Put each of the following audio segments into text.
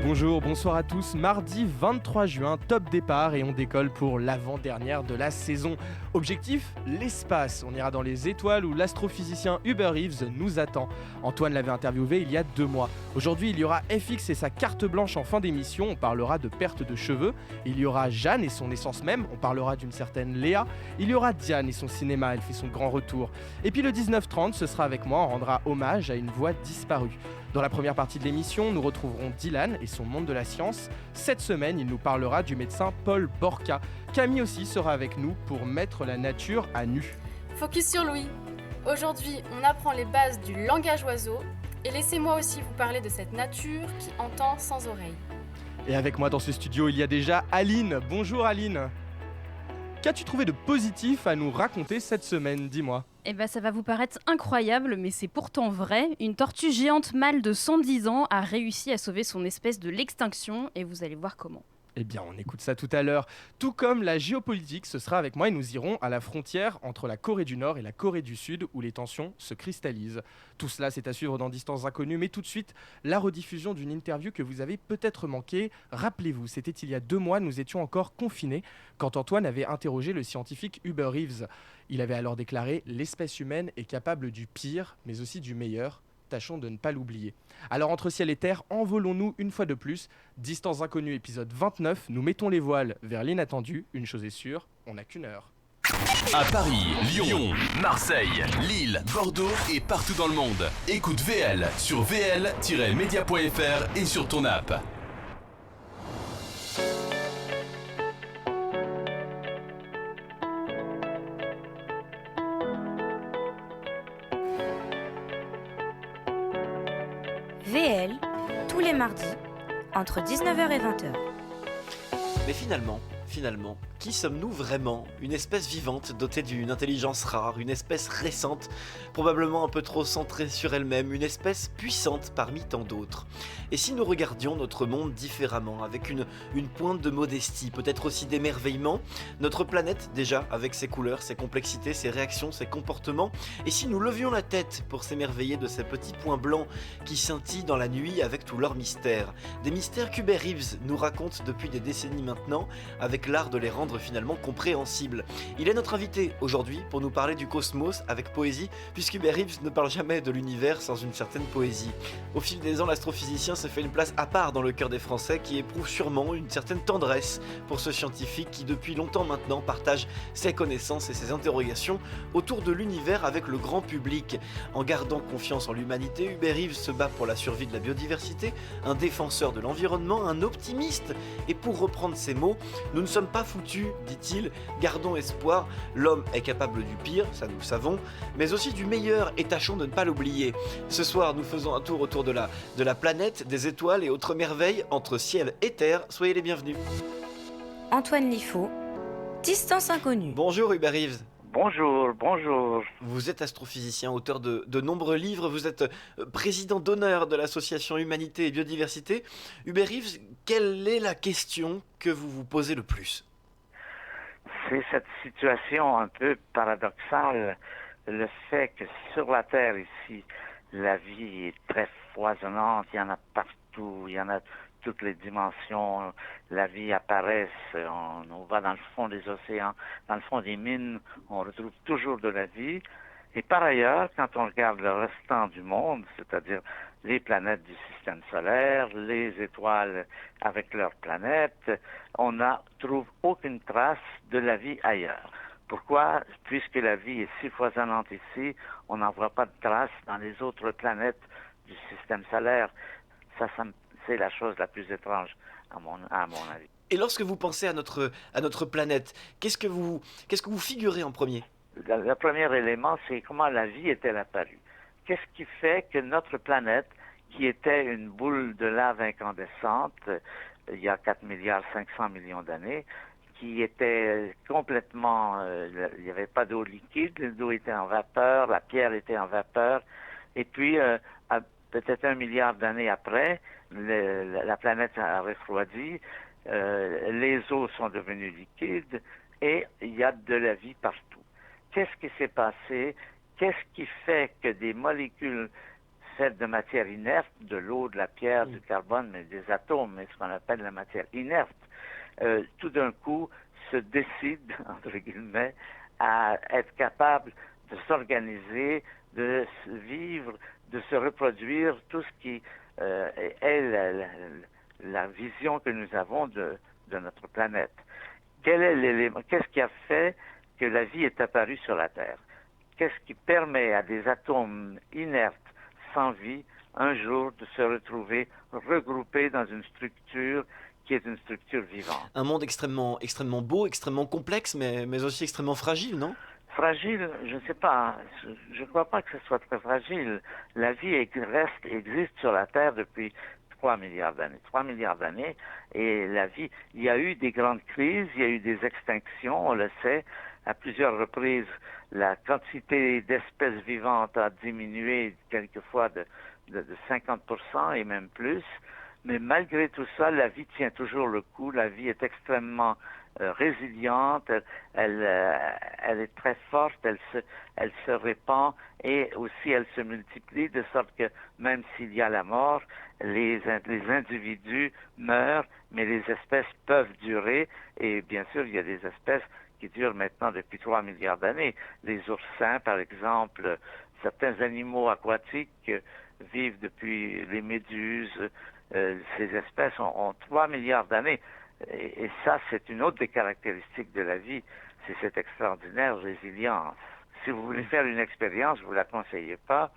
Bonjour, bonsoir à tous. Mardi 23 juin, top départ et on décolle pour l'avant-dernière de la saison. Objectif, l'espace. On ira dans les étoiles où l'astrophysicien Hubert Reeves nous attend. Antoine l'avait interviewé il y a 2 mois. Aujourd'hui, il y aura FX et sa carte blanche en fin d'émission. On parlera de perte de cheveux. Il y aura Jeanne et son essence même. On parlera d'une certaine Léa. Il y aura Diane et son cinéma. Elle fait son grand retour. Et puis le 19h30, ce sera avec moi. On rendra hommage à une voix disparue. Dans la première partie de l'émission, nous retrouverons Dylan et son monde de la science. Cette semaine, il nous parlera du médecin Paul Borca. Camille aussi sera avec nous pour mettre la nature à nu. Focus sur Louis. Aujourd'hui, on apprend les bases du langage oiseau. Et laissez-moi aussi vous parler de cette nature qui entend sans oreille. Et avec moi dans ce studio, il y a déjà Aline. Bonjour Aline. Qu'as-tu trouvé de positif à nous raconter cette semaine, dis-moi? Eh ben, ça va vous paraître incroyable, mais c'est pourtant vrai. Une tortue géante mâle de 110 ans a réussi à sauver son espèce de l'extinction, et vous allez voir comment. Eh bien, on écoute ça tout à l'heure. Tout comme la géopolitique, ce sera avec moi et nous irons à la frontière entre la Corée du Nord et la Corée du Sud où les tensions se cristallisent. Tout cela, c'est à suivre dans Distance Inconnue, mais tout de suite, la rediffusion d'une interview que vous avez peut-être manquée. Rappelez-vous, c'était il y a 2 mois, nous étions encore confinés quand Antoine avait interrogé le scientifique Hubert Reeves. Il avait alors déclaré « L'espèce humaine est capable du pire, mais aussi du meilleur ». Tâchons de ne pas l'oublier. Alors entre ciel et terre, envolons-nous une fois de plus. Distance Inconnue, épisode 29, nous mettons les voiles vers l'inattendu. Une chose est sûre, on n'a qu'une heure. À Paris, Lyon, Marseille, Lille, Bordeaux et partout dans le monde. Écoute VL sur vl-media.fr et sur ton app. VL, tous les mardis, entre 19h et 20h. Mais finalement, qui sommes-nous vraiment? Une espèce vivante dotée d'une intelligence rare, une espèce récente, probablement un peu trop centrée sur elle-même, une espèce puissante parmi tant d'autres. Et si nous regardions notre monde différemment, avec une pointe de modestie, peut-être aussi d'émerveillement, notre planète déjà, avec ses couleurs, ses complexités, ses réactions, ses comportements, et si nous levions la tête pour s'émerveiller de ces petits points blancs qui scintillent dans la nuit avec tout leur mystère, des mystères qu'Hubert Reeves nous raconte depuis des décennies maintenant, avec l'art de les rendre finalement compréhensibles. Il est notre invité aujourd'hui pour nous parler du cosmos avec poésie, puisqu'Hubert Reeves ne parle jamais de l'univers sans une certaine poésie. Au fil des ans, l'astrophysicien s'est fait une place à part dans le cœur des Français qui éprouvent sûrement une certaine tendresse pour ce scientifique qui depuis longtemps maintenant partage ses connaissances et ses interrogations autour de l'univers avec le grand public. En gardant confiance en l'humanité, Hubert Reeves se bat pour la survie de la biodiversité, un défenseur de l'environnement, un optimiste. Et pour reprendre ses mots, nous ne sommes pas foutus, dit-il, gardons espoir, l'homme est capable du pire, ça nous le savons, mais aussi du meilleur et tâchons de ne pas l'oublier. Ce soir, nous faisons un tour autour de la planète, des étoiles et autres merveilles entre ciel et terre. Soyez les bienvenus. Antoine Liffaut, Distance Inconnue. Bonjour Hubert Reeves. Bonjour. Vous êtes astrophysicien, auteur de nombreux livres, vous êtes président d'honneur de l'association Humanité et Biodiversité. Hubert Reeves, quelle est la question que vous vous posez le plus? C'est cette situation un peu paradoxale, le fait que sur la Terre ici, la vie est très foisonnante, il y en a partout, il y en a toutes les dimensions, la vie apparaît, on va dans le fond des océans, dans le fond des mines, on retrouve toujours de la vie. Et par ailleurs, quand on regarde le restant du monde, c'est-à-dire les planètes du système solaire, les étoiles avec leurs planètes, on ne trouve aucune trace de la vie ailleurs. Pourquoi? Puisque la vie est si foisonnante ici, on n'en voit pas de traces dans les autres planètes du système solaire. C'est la chose la plus étrange à mon avis. Et lorsque vous pensez à notre planète, qu'est-ce que vous figurez en premier? Le premier élément, c'est comment la vie est-elle apparue. Qu'est-ce qui fait que notre planète, qui était une boule de lave incandescente il y a 4 milliards 500 millions d'années, qui était complètement... il n'y avait pas d'eau liquide, l'eau était en vapeur, la pierre était en vapeur, et puis peut-être 1 milliard d'années après, la planète a refroidi, les eaux sont devenues liquides, et il y a de la vie partout. Qu'est-ce qui s'est passé? Qu'est-ce qui fait que des molécules faite de matière inerte, de l'eau, de la pierre, du carbone, mais des atomes, mais ce qu'on appelle la matière inerte, tout d'un coup se décide, entre guillemets, à être capable de s'organiser, de vivre, de se reproduire, tout ce qui est la vision que nous avons de notre planète. Quel est l'élément? Qu'est-ce qui a fait que la vie est apparue sur la Terre? Qu'est-ce qui permet à des atomes inertes, sans vie, un jour de se retrouver regroupés dans une structure qui est une structure vivante? Un monde extrêmement beau, extrêmement complexe, mais aussi extrêmement fragile, non? Fragile, je ne sais pas. Je ne crois pas que ce soit très fragile. La vie existe sur la Terre depuis 3 milliards d'années. 3 milliards d'années. Et la vie, il y a eu des grandes crises, il y a eu des extinctions, on le sait. À plusieurs reprises, la quantité d'espèces vivantes a diminué quelquefois de 50% et même plus. Mais malgré tout ça, la vie tient toujours le coup. La vie est extrêmement résiliente, elle est très forte, elle se répand et aussi elle se multiplie de sorte que même s'il y a la mort, les individus meurent, mais les espèces peuvent durer et bien sûr il y a des espèces qui durent maintenant depuis 3 milliards d'années. Les oursins par exemple, certains animaux aquatiques vivent depuis les méduses, ces espèces ont 3 milliards d'années. Et ça, c'est une autre des caractéristiques de la vie, c'est cette extraordinaire résilience. Si vous voulez faire une expérience, je ne vous la conseille pas,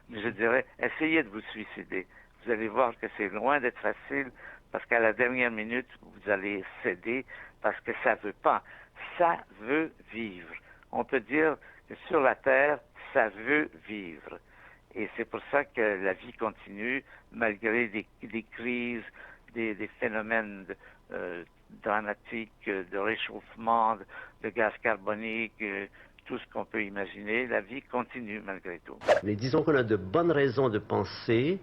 mais je dirais, essayez de vous suicider. Vous allez voir que c'est loin d'être facile, parce qu'à la dernière minute, vous allez céder, parce que ça veut pas. Ça veut vivre. On peut dire que sur la Terre, ça veut vivre. Et c'est pour ça que la vie continue, malgré des crises, des phénomènes dramatiques de réchauffement, de gaz carbonique, tout ce qu'on peut imaginer, la vie continue malgré tout. Mais disons qu'on a de bonnes raisons de penser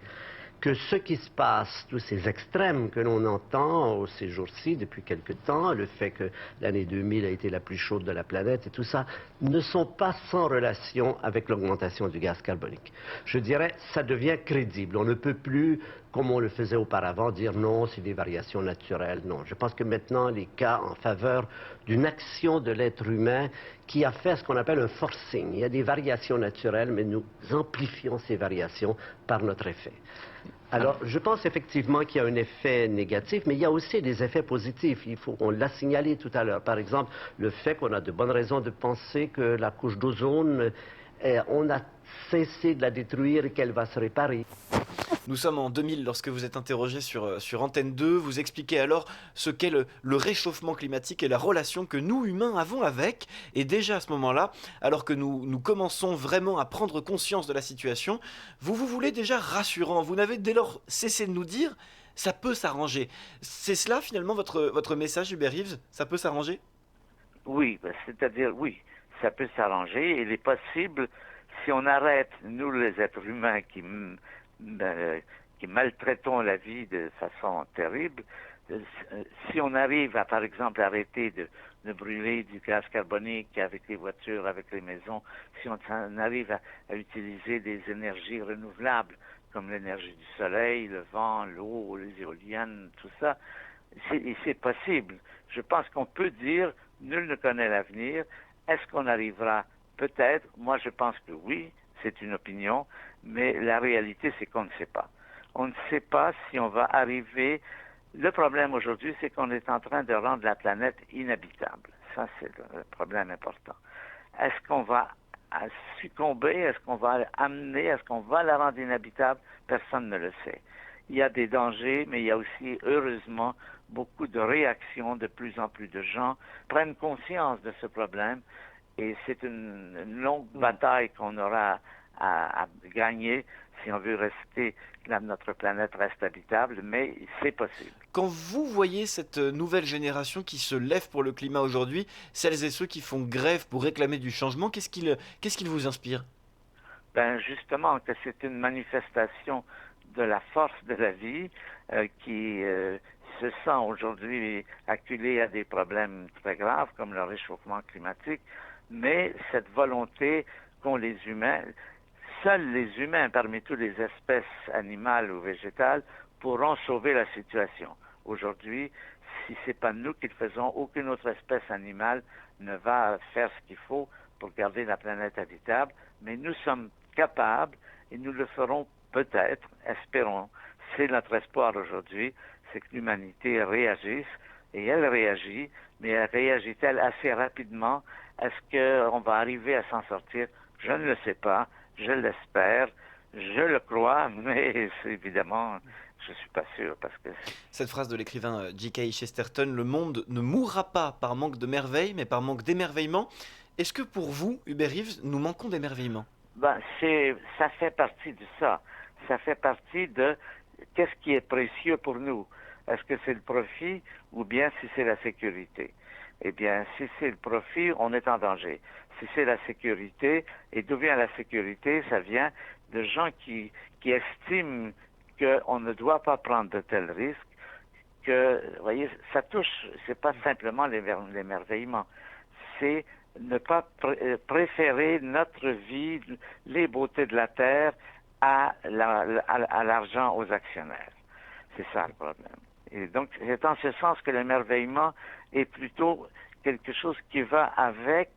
que ce qui se passe, tous ces extrêmes que l'on entend ces jours-ci depuis quelque temps, le fait que l'année 2000 a été la plus chaude de la planète et tout ça, ne sont pas sans relation avec l'augmentation du gaz carbonique. Je dirais, ça devient crédible. On ne peut plus, comme on le faisait auparavant, dire non, c'est des variations naturelles. Non, je pense que maintenant, les cas en faveur d'une action de l'être humain qui a fait ce qu'on appelle un forcing. Il y a des variations naturelles, mais nous amplifions ces variations par notre effet. Alors, je pense effectivement qu'il y a un effet négatif, mais il y a aussi des effets positifs. On l'a signalé tout à l'heure. Par exemple, le fait qu'on a de bonnes raisons de penser que la couche d'ozone, on a cessé de la détruire et qu'elle va se réparer. Nous sommes en 2000 lorsque vous êtes interrogé sur Antenne 2. Vous expliquez alors ce qu'est le réchauffement climatique et la relation que nous, humains, avons avec. Et déjà à ce moment-là, alors que nous commençons vraiment à prendre conscience de la situation, vous voulez déjà rassurant. Vous n'avez dès lors cessé de nous dire « ça peut s'arranger ». C'est cela finalement votre message, Hubert Reeves? Ça peut s'arranger? Oui, c'est-à-dire oui, ça peut s'arranger. Il est possible, si on arrête, nous les êtres humains qui maltraitons la vie de façon terrible, si on arrive à, par exemple, arrêter de brûler du gaz carbonique avec les voitures, avec les maisons, si on arrive à utiliser des énergies renouvelables, comme l'énergie du soleil, le vent, l'eau, les éoliennes, tout ça, c'est possible. Je pense qu'on peut dire, nul ne connaît l'avenir. Est-ce qu'on arrivera? Peut-être. Moi, je pense que oui, c'est une opinion, mais la réalité, c'est qu'on ne sait pas. On ne sait pas si on va arriver. Le problème aujourd'hui, c'est qu'on est en train de rendre la planète inhabitable. Ça, c'est le problème important. Est-ce qu'on va succomber? Est-ce qu'on va amener? Est-ce qu'on va la rendre inhabitable? Personne ne le sait. Il y a des dangers, mais il y a aussi, heureusement, beaucoup de réactions. De plus en plus de gens prennent conscience de ce problème. Et c'est une longue bataille qu'on aura à gagner si on veut notre planète reste habitable, mais c'est possible. Quand vous voyez cette nouvelle génération qui se lève pour le climat aujourd'hui, celles et ceux qui font grève pour réclamer du changement, qu'est-ce qu'il vous inspire? Ben justement, que c'est une manifestation de la force de la vie qui se sent aujourd'hui acculée à des problèmes très graves comme le réchauffement climatique, mais cette volonté qu'ont les humains, seuls les humains, parmi toutes les espèces animales ou végétales, pourront sauver la situation. Aujourd'hui, si ce n'est pas nous qui le faisons, aucune autre espèce animale ne va faire ce qu'il faut pour garder la planète habitable, mais nous sommes capables et nous le ferons peut-être, espérons. C'est notre espoir aujourd'hui, c'est que l'humanité réagisse, et elle réagit, mais elle réagit-elle assez rapidement? Est-ce qu'on va arriver à s'en sortir? Je ne le sais pas, je l'espère, je le crois, mais évidemment, je ne suis pas sûr parce que... Cette phrase de l'écrivain G.K. Chesterton, le monde ne mourra pas par manque de merveille, mais par manque d'émerveillement. Est-ce que pour vous, Hubert Reeves, nous manquons d'émerveillement? Ça fait partie de ça. Ça fait partie de qu'est-ce qui est précieux pour nous. Est-ce que c'est le profit ou bien si c'est la sécurité? Eh bien, si c'est le profit, on est en danger. Si c'est la sécurité, et d'où vient la sécurité? Ça vient de gens qui estiment qu'on ne doit pas prendre de tels risques, que, vous voyez, ça touche, c'est pas simplement l'émerveillement, c'est ne pas préférer notre vie, les beautés de la terre, à l'argent, aux actionnaires. C'est ça le problème. Et donc, c'est en ce sens que l'émerveillement est plutôt quelque chose qui va avec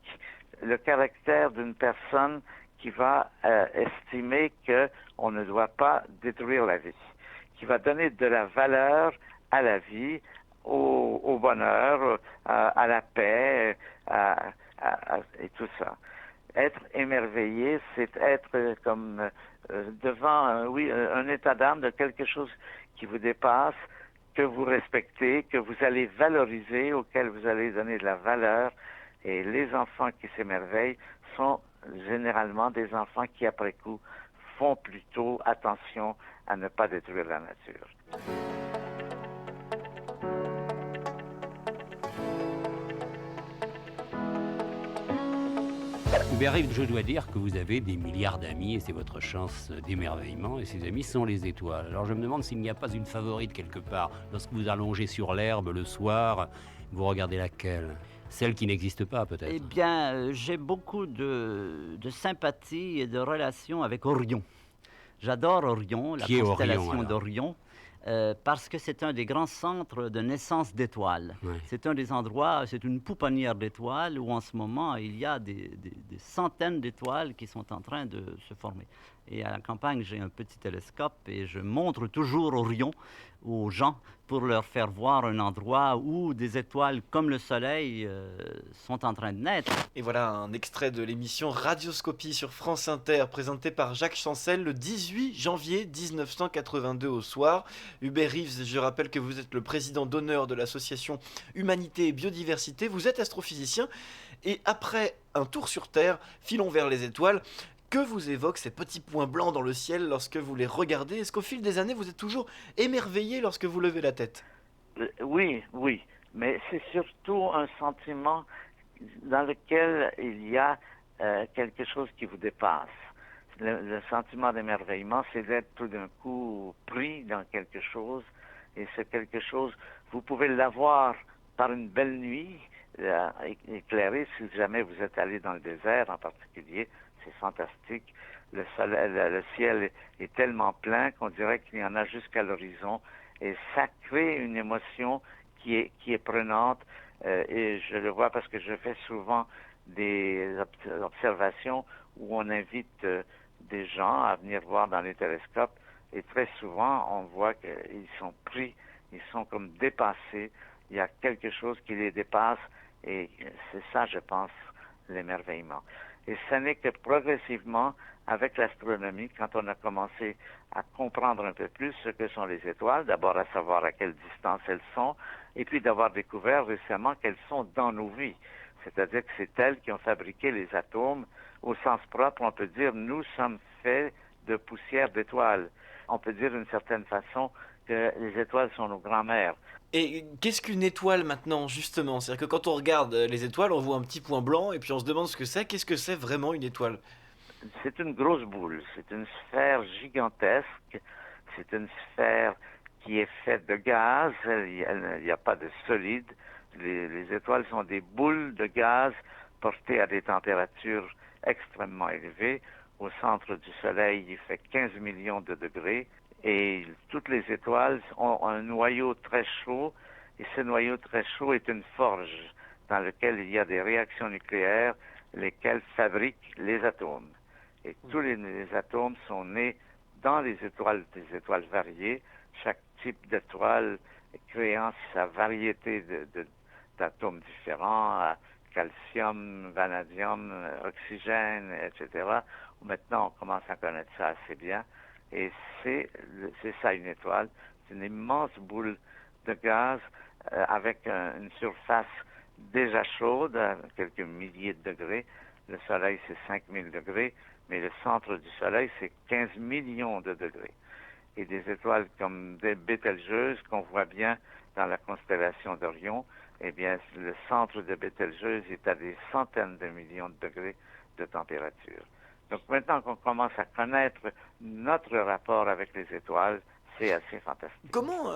le caractère d'une personne qui va estimer qu'on ne doit pas détruire la vie, qui va donner de la valeur à la vie, au bonheur, à la paix, et tout ça. Être émerveillé, c'est être comme devant un état d'âme de quelque chose qui vous dépasse, que vous respectez, que vous allez valoriser, auquel vous allez donner de la valeur. Et les enfants qui s'émerveillent sont généralement des enfants qui, après coup, font plutôt attention à ne pas détruire la nature. Hubert Reeves, je dois dire que vous avez des milliards d'amis et c'est votre chance d'émerveillement et ces amis sont les étoiles. Alors je me demande s'il n'y a pas une favorite quelque part. Lorsque vous allongez sur l'herbe le soir, vous regardez laquelle? Celle qui n'existe pas peut-être? Eh bien, j'ai beaucoup de sympathie et de relations avec Orion. J'adore Orion, la constellation d'Orion. Parce que c'est un des grands centres de naissance d'étoiles. Ouais. C'est un des endroits, c'est une pouponnière d'étoiles où en ce moment il y a des centaines d'étoiles qui sont en train de se former. Et à la campagne, j'ai un petit télescope et je montre toujours Orion aux gens pour leur faire voir un endroit où des étoiles comme le Soleil sont en train de naître. Et voilà un extrait de l'émission Radioscopie sur France Inter, présentée par Jacques Chancel le 18 janvier 1982 au soir. Hubert Reeves, je rappelle que vous êtes le président d'honneur de l'association Humanité et Biodiversité. Vous êtes astrophysicien et après un tour sur Terre, filons vers les étoiles. Que vous évoquent ces petits points blancs dans le ciel lorsque vous les regardez? Est-ce qu'au fil des années, vous êtes toujours émerveillé lorsque vous levez la tête? Oui, mais c'est surtout un sentiment dans lequel il y a quelque chose qui vous dépasse. Le sentiment d'émerveillement, c'est d'être tout d'un coup pris dans quelque chose, et c'est quelque chose, vous pouvez l'avoir par une belle nuit, éclairée, si jamais vous êtes allé dans le désert en particulier. C'est fantastique. Le ciel est tellement plein qu'on dirait qu'il y en a jusqu'à l'horizon. Et ça crée une émotion qui est prenante. Et je le vois parce que je fais souvent des observations où on invite des gens à venir voir dans les télescopes. Et très souvent, on voit qu'ils sont pris, ils sont comme dépassés. Il y a quelque chose qui les dépasse. Et c'est ça, je pense, l'émerveillement. Et ce n'est que progressivement, avec l'astronomie, quand on a commencé à comprendre un peu plus ce que sont les étoiles, d'abord à savoir à quelle distance elles sont, et puis d'avoir découvert récemment qu'elles sont dans nos vies. C'est-à-dire que c'est elles qui ont fabriqué les atomes. Au sens propre, on peut dire nous sommes faits de poussière d'étoiles. On peut dire d'une certaine façon que les étoiles sont nos grands-mères. Et qu'est-ce qu'une étoile maintenant, justement? C'est-à-dire que quand on regarde les étoiles, on voit un petit point blanc et puis on se demande ce que c'est. Qu'est-ce que c'est vraiment une étoile? C'est une grosse boule, c'est une sphère gigantesque, c'est une sphère qui est faite de gaz, il n'y a pas de solide. Les étoiles sont des boules de gaz portées à des températures extrêmement élevées. au centre du Soleil, il fait 15 millions de degrés. Et toutes les étoiles ont un noyau très chaud. Et ce noyau très chaud est une forge dans laquelle il y a des réactions nucléaires, lesquelles fabriquent les atomes. Et tous les atomes sont nés dans les étoiles, des étoiles variées, chaque type d'étoile créant sa variété d'atomes différents, calcium, vanadium, oxygène, etc. Maintenant, on commence à connaître ça assez bien. Et c'est ça une étoile. C'est une immense boule de gaz avec une surface déjà chaude, à quelques milliers de degrés. Le Soleil, c'est 5000 degrés, mais le centre du Soleil, c'est 15 millions de degrés. Et des étoiles comme des Bételgeuse, qu'on voit bien dans la constellation d'Orion, eh bien, le centre de Bételgeuse est à des centaines de millions de degrés de température. Donc maintenant qu'on commence à connaître notre rapport avec les étoiles, c'est assez fantastique. Comment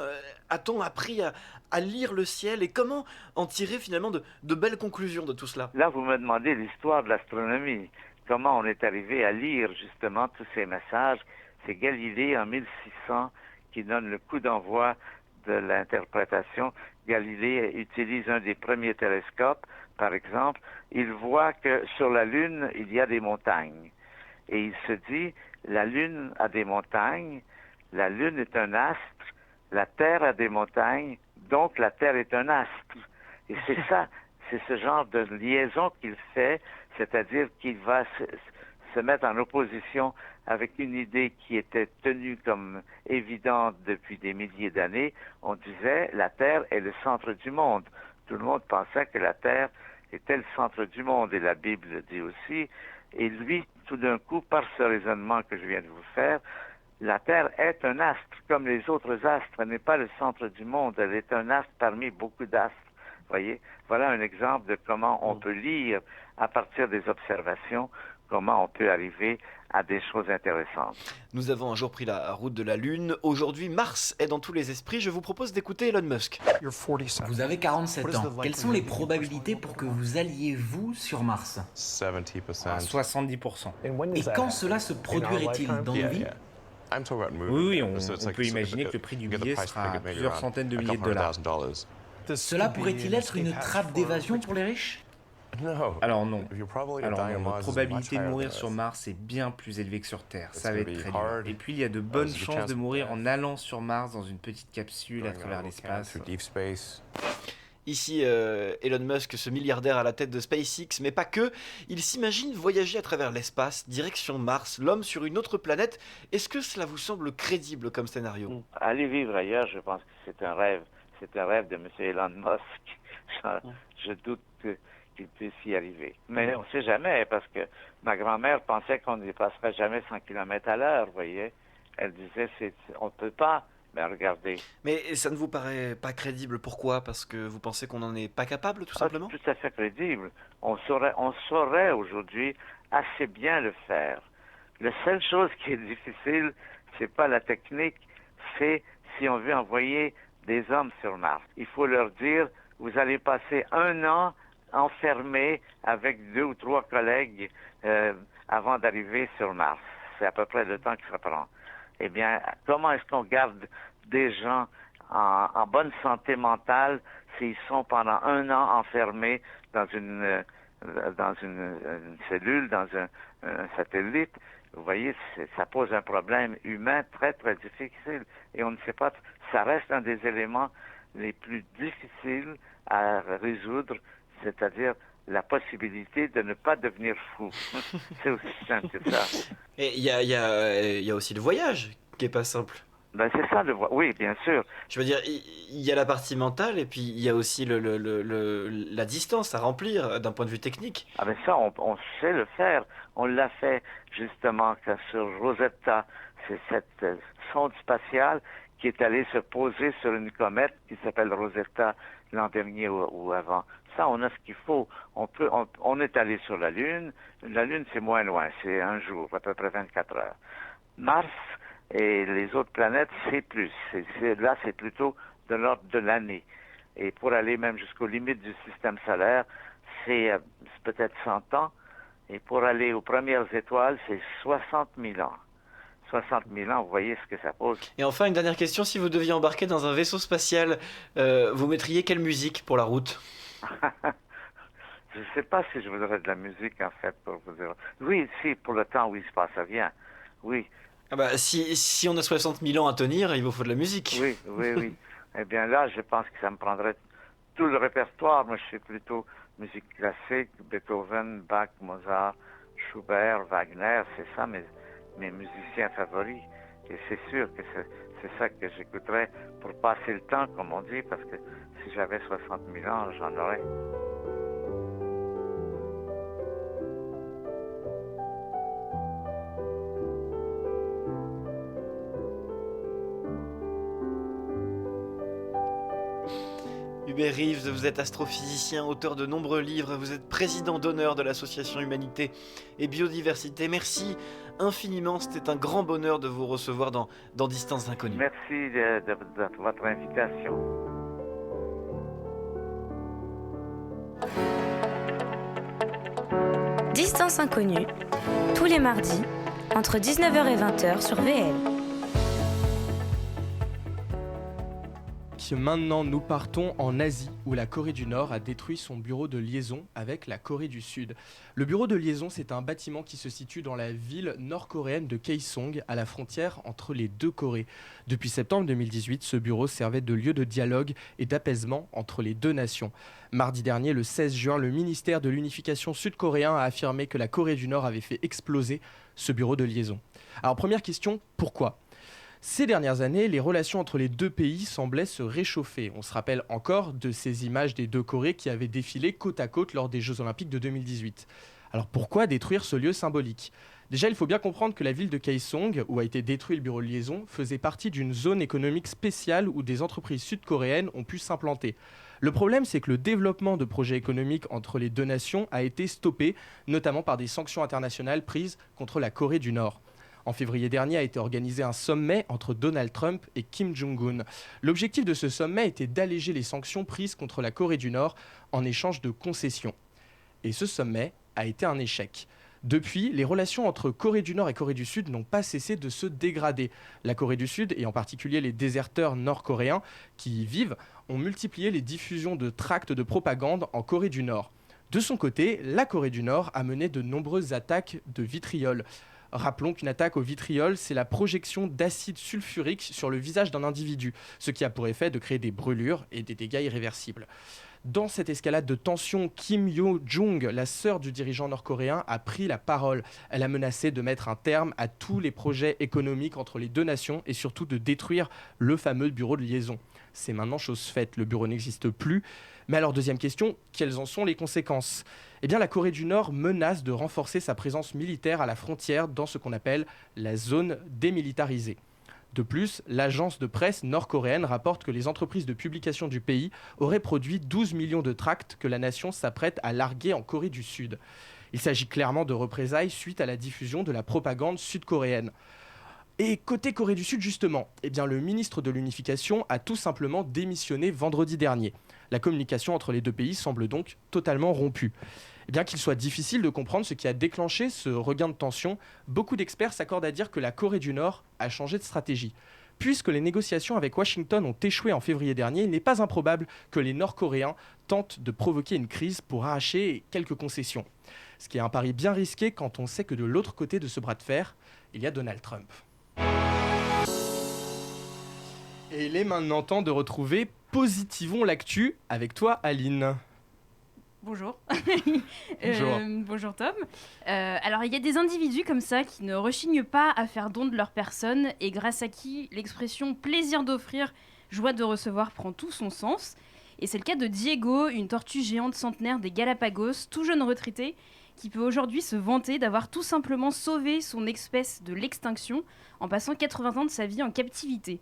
a-t-on appris à lire le ciel et comment en tirer finalement de belles conclusions de tout cela? Là, vous me demandez l'histoire de l'astronomie. Comment on est arrivé à lire justement tous ces messages. C'est Galilée en 1600 qui donne le coup d'envoi de l'interprétation. Galilée utilise un des premiers télescopes, par exemple. Il voit que sur la Lune, il y a des montagnes. Et il se dit, la Lune a des montagnes, la Lune est un astre, la Terre a des montagnes, donc la Terre est un astre. Et c'est ça, c'est ce genre de liaison qu'il fait, c'est-à-dire qu'il va se mettre en opposition avec une idée qui était tenue comme évidente depuis des milliers d'années. On disait, la Terre est le centre du monde. Tout le monde pensait que la Terre était le centre du monde, et la Bible le dit aussi. Et lui, tout d'un coup, par ce raisonnement que je viens de vous faire, la Terre est un astre, comme les autres astres. Elle n'est pas le centre du monde, elle est un astre parmi beaucoup d'astres. Voyez, voilà un exemple de comment on peut lire, à partir des observations, comment on peut arriver à des choses intéressantes. Nous avons un jour pris la route de la Lune. Aujourd'hui, Mars est dans tous les esprits. Je vous propose d'écouter Elon Musk. Vous avez 47 ans. Quelles sont les probabilités pour que vous alliez, vous, sur Mars? 70%. Et quand cela se produirait-il dans nos vies? Oui, on peut imaginer que le prix du billet sera plusieurs centaines de milliers de dollars. Cela pourrait-il être une trappe d'évasion pour les riches? Alors non. Votre probabilité de mourir sur Mars est bien plus élevée que sur Terre. Ça va être très dur. Et puis il y a de bonnes chances de mourir en allant sur Mars dans une petite capsule à travers l'espace. Ici, Elon Musk, ce milliardaire à la tête de SpaceX, mais pas que, il s'imagine voyager à travers l'espace, direction Mars, l'homme sur une autre planète. Est-ce que cela vous semble crédible comme scénario? Aller vivre ailleurs, je pense que c'est un rêve. C'est un rêve de M. Elon Musk. Je doute qu'il puisse y arriver. Mais on ne sait jamais, parce que ma grand-mère pensait qu'on ne dépasserait jamais 100 km à l'heure, vous voyez. Elle disait, on ne peut pas. Ben regardez. Mais ça ne vous paraît pas crédible, pourquoi? Parce que vous pensez qu'on n'en est pas capable, tout simplement? Tout à fait crédible. On saurait aujourd'hui assez bien le faire. La seule chose qui est difficile, c'est pas la technique, c'est si on veut envoyer des hommes sur Mars. Il faut leur dire, vous allez passer 1 an enfermé avec 2 ou 3 collègues avant d'arriver sur Mars. C'est à peu près le temps que ça prend. Eh bien, comment est-ce qu'on garde des gens en bonne santé mentale s'ils sont pendant 1 an enfermés dans une cellule, dans un satellite? Vous voyez, ça pose un problème humain très, très difficile. Et on ne sait pas, ça reste un des éléments les plus difficiles à résoudre, c'est-à-dire la possibilité de ne pas devenir fou. C'est aussi simple que ça. Et il y a aussi le voyage qui est pas simple. Ben c'est ça, oui, bien sûr. Je veux dire, il y a la partie mentale et puis il y a aussi la distance à remplir d'un point de vue technique. Ah ben ça, on sait le faire. On l'a fait justement sur Rosetta. C'est cette sonde spatiale qui est allée se poser sur une comète qui s'appelle Rosetta l'an dernier ou avant. Ça, on a ce qu'il faut. On est allé sur la Lune. La Lune, c'est moins loin. C'est 1 jour, à peu près 24 heures. Mars et les autres planètes, c'est plus. Là, c'est plutôt de l'ordre de l'année. Et pour aller même jusqu'aux limites du système solaire, c'est peut-être 100 ans. Et pour aller aux premières étoiles, c'est 60 000 ans. 60 000 ans, vous voyez ce que ça pose. Et enfin, une dernière question, si vous deviez embarquer dans un vaisseau spatial, vous mettriez quelle musique pour la route? Je ne sais pas si je voudrais de la musique, en fait, pour vous dire. Oui, si, pour le temps où il se passe rien, oui. Ah bah, si on a 60 000 ans à tenir, il vous faut de la musique. Oui, oui, oui. Eh bien là, je pense que ça me prendrait tout le répertoire. Moi, je suis plutôt musique classique, Beethoven, Bach, Mozart, Schubert, Wagner, c'est ça mes musiciens favoris. Et c'est sûr que c'est ça que j'écouterais pour passer le temps, comme on dit, parce que si j'avais 60 000 ans, j'en aurais. Hubert Reeves, vous êtes astrophysicien, auteur de nombreux livres, vous êtes président d'honneur de l'association Humanité et Biodiversité. Merci infiniment, c'était un grand bonheur de vous recevoir dans Distance Inconnue. Merci de votre invitation. Distance Inconnue, tous les mardis, entre 19h et 20h sur VL. Maintenant, nous partons en Asie, où la Corée du Nord a détruit son bureau de liaison avec la Corée du Sud. Le bureau de liaison, c'est un bâtiment qui se situe dans la ville nord-coréenne de Kaesong, à la frontière entre les deux Corées. Depuis septembre 2018, ce bureau servait de lieu de dialogue et d'apaisement entre les deux nations. Mardi dernier, le 16 juin, le ministère de l'Unification sud-coréen a affirmé que la Corée du Nord avait fait exploser ce bureau de liaison. Alors, première question, pourquoi ? Ces dernières années, les relations entre les deux pays semblaient se réchauffer. On se rappelle encore de ces images des deux Corées qui avaient défilé côte à côte lors des Jeux Olympiques de 2018. Alors pourquoi détruire ce lieu symbolique ? Déjà, il faut bien comprendre que la ville de Kaesong, où a été détruit le bureau de liaison, faisait partie d'une zone économique spéciale où des entreprises sud-coréennes ont pu s'implanter. Le problème, c'est que le développement de projets économiques entre les deux nations a été stoppé, notamment par des sanctions internationales prises contre la Corée du Nord. En février dernier a été organisé un sommet entre Donald Trump et Kim Jong-un. L'objectif de ce sommet était d'alléger les sanctions prises contre la Corée du Nord en échange de concessions. Et ce sommet a été un échec. Depuis, les relations entre Corée du Nord et Corée du Sud n'ont pas cessé de se dégrader. La Corée du Sud, et en particulier les déserteurs nord-coréens qui y vivent, ont multiplié les diffusions de tracts de propagande en Corée du Nord. De son côté, la Corée du Nord a mené de nombreuses attaques de vitriol. Rappelons qu'une attaque au vitriol, c'est la projection d'acide sulfurique sur le visage d'un individu, ce qui a pour effet de créer des brûlures et des dégâts irréversibles. Dans cette escalade de tension, Kim Yo-jong, la sœur du dirigeant nord-coréen, a pris la parole. Elle a menacé de mettre un terme à tous les projets économiques entre les deux nations et surtout de détruire le fameux bureau de liaison. C'est maintenant chose faite, le bureau n'existe plus. Mais alors, deuxième question, quelles en sont les conséquences ? Eh bien, la Corée du Nord menace de renforcer sa présence militaire à la frontière dans ce qu'on appelle la zone démilitarisée. De plus, l'agence de presse nord-coréenne rapporte que les entreprises de publication du pays auraient produit 12 millions de tracts que la nation s'apprête à larguer en Corée du Sud. Il s'agit clairement de représailles suite à la diffusion de la propagande sud-coréenne. Et côté Corée du Sud, justement, eh bien, le ministre de l'Unification a tout simplement démissionné vendredi dernier. La communication entre les deux pays semble donc totalement rompue. Et bien qu'il soit difficile de comprendre ce qui a déclenché ce regain de tension, beaucoup d'experts s'accordent à dire que la Corée du Nord a changé de stratégie. Puisque les négociations avec Washington ont échoué en février dernier, il n'est pas improbable que les Nord-Coréens tentent de provoquer une crise pour arracher quelques concessions. Ce qui est un pari bien risqué quand on sait que de l'autre côté de ce bras de fer, il y a Donald Trump. Et il est maintenant temps de retrouver Positivons l'actu avec toi, Aline. Bonjour. Bonjour. Bonjour Tom. Alors il y a des individus comme ça qui ne rechignent pas à faire don de leur personne et grâce à qui l'expression plaisir d'offrir, joie de recevoir prend tout son sens. Et c'est le cas de Diego, une tortue géante centenaire des Galapagos, tout jeune retraité, qui peut aujourd'hui se vanter d'avoir tout simplement sauvé son espèce de l'extinction en passant 80 ans de sa vie en captivité.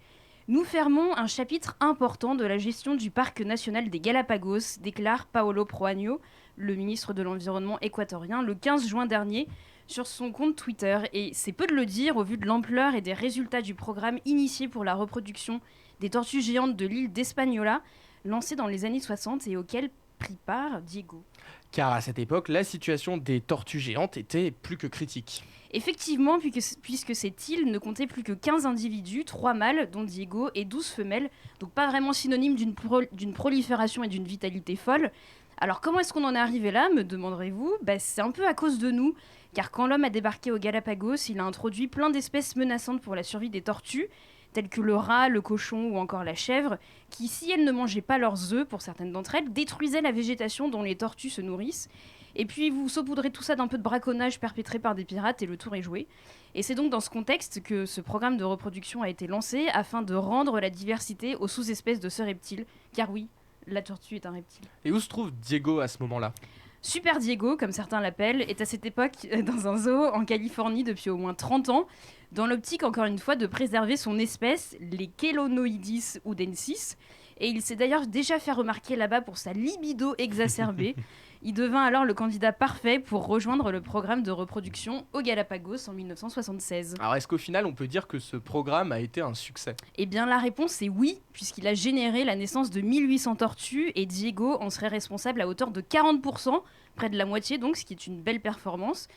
Nous fermons un chapitre important de la gestion du parc national des Galapagos, déclare Paolo Proagno, le ministre de l'Environnement équatorien, le 15 juin dernier, sur son compte Twitter. Et c'est peu de le dire au vu de l'ampleur et des résultats du programme initié pour la reproduction des tortues géantes de l'île d'Espagnola, lancé dans les années 60 et auquel pris par Diego. Car à cette époque, la situation des tortues géantes était plus que critique. Effectivement, puisque cette île ne comptait plus que 15 individus, 3 mâles, dont Diego, et 12 femelles, donc pas vraiment synonyme d'une prolifération et d'une vitalité folle. Alors comment est-ce qu'on en est arrivé là, me demanderez-vous ? C'est un peu à cause de nous, car quand l'homme a débarqué aux Galapagos, il a introduit plein d'espèces menaçantes pour la survie des tortues, telles que le rat, le cochon ou encore la chèvre, qui, si elles ne mangeaient pas leurs œufs, pour certaines d'entre elles, détruisaient la végétation dont les tortues se nourrissent. Et puis vous saupoudrez tout ça d'un peu de braconnage perpétré par des pirates et le tour est joué. Et c'est donc dans ce contexte que ce programme de reproduction a été lancé afin de rendre la diversité aux sous-espèces de ce reptile. Car oui, la tortue est un reptile. Et où se trouve Diego à ce moment-là ? Super Diego, comme certains l'appellent, est à cette époque dans un zoo en Californie depuis au moins 30 ans, dans l'optique, encore une fois, de préserver son espèce, les Chelonoidis udensis. Et il s'est d'ailleurs déjà fait remarquer là-bas pour sa libido exacerbée. Il devint alors le candidat parfait pour rejoindre le programme de reproduction aux Galapagos en 1976. Alors est-ce qu'au final on peut dire que ce programme a été un succès ? Eh bien la réponse est oui, puisqu'il a généré la naissance de 1800 tortues et Diego en serait responsable à hauteur de 40%, près de la moitié donc, ce qui est une belle performance.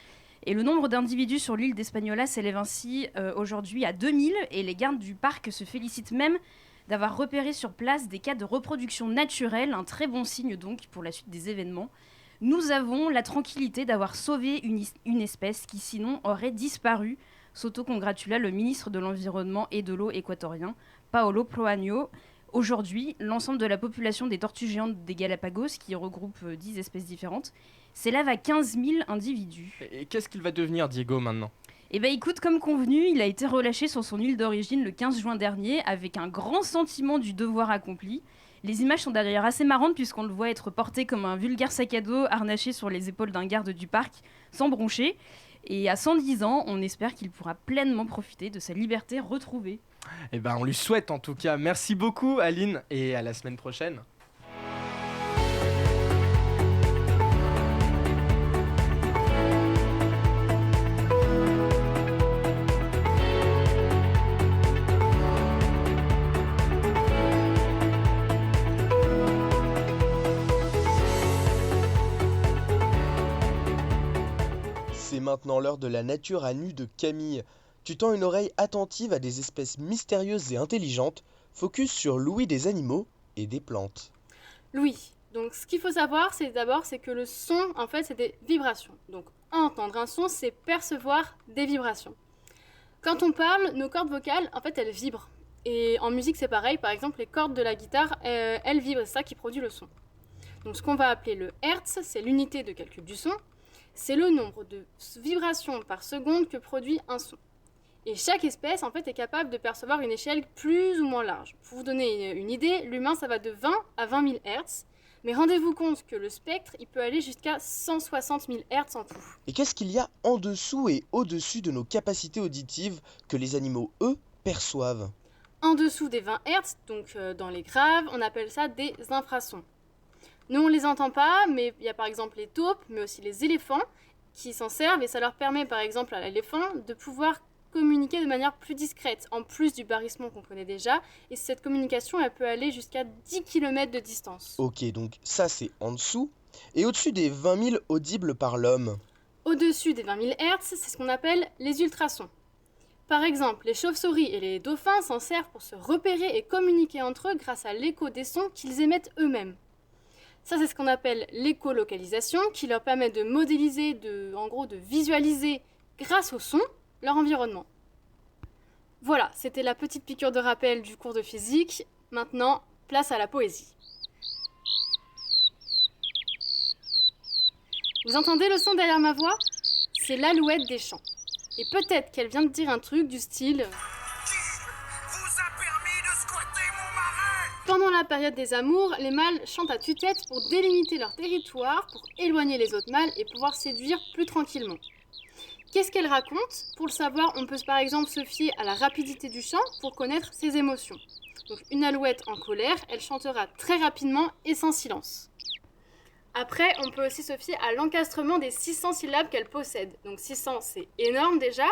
Et le nombre d'individus sur l'île d'Espagnola s'élève ainsi aujourd'hui à 2000 et les gardes du parc se félicitent même d'avoir repéré sur place des cas de reproduction naturelle, un très bon signe donc pour la suite des événements. Nous avons la tranquillité d'avoir sauvé une espèce qui sinon aurait disparu, s'auto-congratula le ministre de l'Environnement et de l'Eau équatorien, Paolo Proaño. Aujourd'hui, l'ensemble de la population des tortues géantes des Galapagos, qui regroupe 10 espèces différentes, s'élève à 15 000 individus. Et qu'est-ce qu'il va devenir Diego maintenant ? Eh bien écoute, comme convenu, il a été relâché sur son île d'origine le 15 juin dernier avec un grand sentiment du devoir accompli. Les images sont d'ailleurs assez marrantes puisqu'on le voit être porté comme un vulgaire sac à dos harnaché sur les épaules d'un garde du parc, sans broncher. Et à 110 ans, on espère qu'il pourra pleinement profiter de sa liberté retrouvée. Eh ben on lui souhaite en tout cas. Merci beaucoup Aline et à la semaine prochaine. C'est maintenant l'heure de la nature à nu de Camille. Tu tends une oreille attentive à des espèces mystérieuses et intelligentes, focus sur l'ouïe des animaux et des plantes. L'ouïe. Donc ce qu'il faut savoir, c'est que le son, en fait, c'est des vibrations. Donc entendre un son, c'est percevoir des vibrations. Quand on parle, nos cordes vocales, en fait, elles vibrent. Et en musique, c'est pareil. Par exemple, les cordes de la guitare, elles vibrent. C'est ça qui produit le son. Donc ce qu'on va appeler le hertz, c'est l'unité de calcul du son. C'est le nombre de vibrations par seconde que produit un son. Et chaque espèce, en fait, est capable de percevoir une échelle plus ou moins large. Pour vous donner une idée, l'humain, ça va de 20 à 20 000 Hz. Mais rendez-vous compte que le spectre, il peut aller jusqu'à 160 000 Hz en tout. Et qu'est-ce qu'il y a en dessous et au-dessus de nos capacités auditives que les animaux, eux, perçoivent ? En dessous des 20 Hz, donc dans les graves, on appelle ça des infrasons. Nous, on ne les entend pas, mais il y a par exemple les taupes, mais aussi les éléphants qui s'en servent et ça leur permet par exemple à l'éléphant de pouvoir communiquer de manière plus discrète, en plus du barrissement qu'on connaît déjà. Et cette communication, elle peut aller jusqu'à 10 km de distance. Ok, donc ça c'est en dessous. Et au-dessus des 20 000 audibles par l'homme ? Au-dessus des 20 000 Hz, c'est ce qu'on appelle les ultrasons. Par exemple, les chauves-souris et les dauphins s'en servent pour se repérer et communiquer entre eux grâce à l'écho des sons qu'ils émettent eux-mêmes. Ça, c'est ce qu'on appelle l'écolocalisation, qui leur permet de modéliser, de visualiser, grâce au son, leur environnement. Voilà, c'était la petite piqûre de rappel du cours de physique. Maintenant, place à la poésie. Vous entendez le son derrière ma voix ? C'est l'alouette des champs. Et peut-être qu'elle vient de dire un truc du style... Pendant la période des amours, les mâles chantent à tue-tête pour délimiter leur territoire, pour éloigner les autres mâles et pouvoir séduire plus tranquillement. Qu'est-ce qu'elle raconte ? Pour le savoir, on peut par exemple se fier à la rapidité du chant pour connaître ses émotions. Donc une alouette en colère, elle chantera très rapidement et sans silence. Après, on peut aussi se fier à l'encastrement des 600 syllabes qu'elle possède. Donc 600, c'est énorme déjà,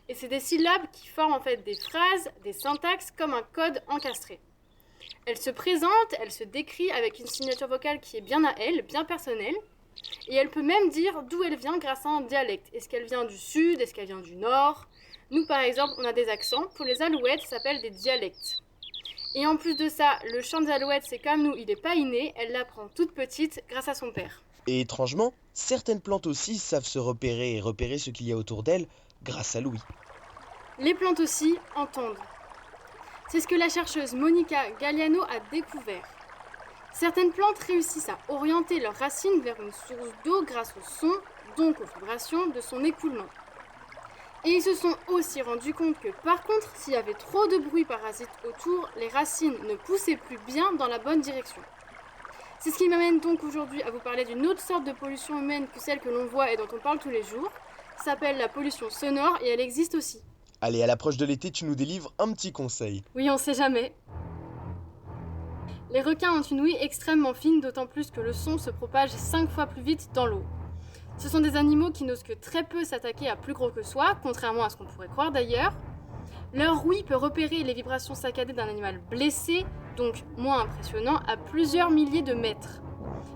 et c'est des syllabes qui forment en fait des phrases, des syntaxes comme un code encastré. Elle se présente, elle se décrit avec une signature vocale qui est bien à elle, bien personnelle. Et elle peut même dire d'où elle vient grâce à un dialecte. Est-ce qu'elle vient du sud? Est-ce qu'elle vient du nord? Nous, par exemple, on a des accents. Pour les alouettes, ça s'appelle des dialectes. Et en plus de ça, le chant des alouettes, c'est comme nous, il n'est pas inné. Elle l'apprend toute petite grâce à son père. Et étrangement, certaines plantes aussi savent se repérer et repérer ce qu'il y a autour d'elles grâce à l'ouïe. Les plantes aussi entendent. C'est ce que la chercheuse Monica Galliano a découvert. Certaines plantes réussissent à orienter leurs racines vers une source d'eau grâce au son, donc aux vibrations, de son écoulement. Et ils se sont aussi rendus compte que par contre, s'il y avait trop de bruit parasite autour, les racines ne poussaient plus bien dans la bonne direction. C'est ce qui m'amène donc aujourd'hui à vous parler d'une autre sorte de pollution humaine que celle que l'on voit et dont on parle tous les jours. Ça s'appelle la pollution sonore et elle existe aussi. Allez, à l'approche de l'été, tu nous délivres un petit conseil. Oui, on sait jamais. Les requins ont une ouïe extrêmement fine, d'autant plus que le son se propage 5 fois plus vite dans l'eau. Ce sont des animaux qui n'osent que très peu s'attaquer à plus gros que soi, contrairement à ce qu'on pourrait croire d'ailleurs. Leur ouïe peut repérer les vibrations saccadées d'un animal blessé, donc moins impressionnant, à plusieurs milliers de mètres.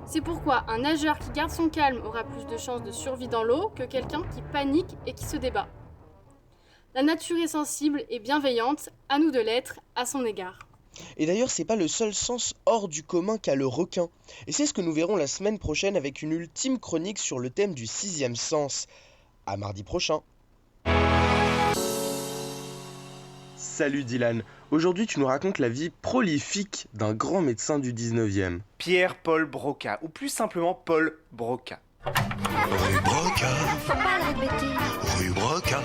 C'est pourquoi un nageur qui garde son calme aura plus de chances de survie dans l'eau que quelqu'un qui panique et qui se débat. La nature est sensible et bienveillante, à nous de l'être, à son égard. Et d'ailleurs, c'est pas le seul sens hors du commun qu'a le requin. Et c'est ce que nous verrons la semaine prochaine avec une ultime chronique sur le thème du 6e sens. À mardi prochain. Salut Dylan, aujourd'hui tu nous racontes la vie prolifique d'un grand médecin du 19e. Pierre-Paul Broca, ou plus simplement Paul Broca. Rue Broca. Faut pas le répéter. Rue Broca.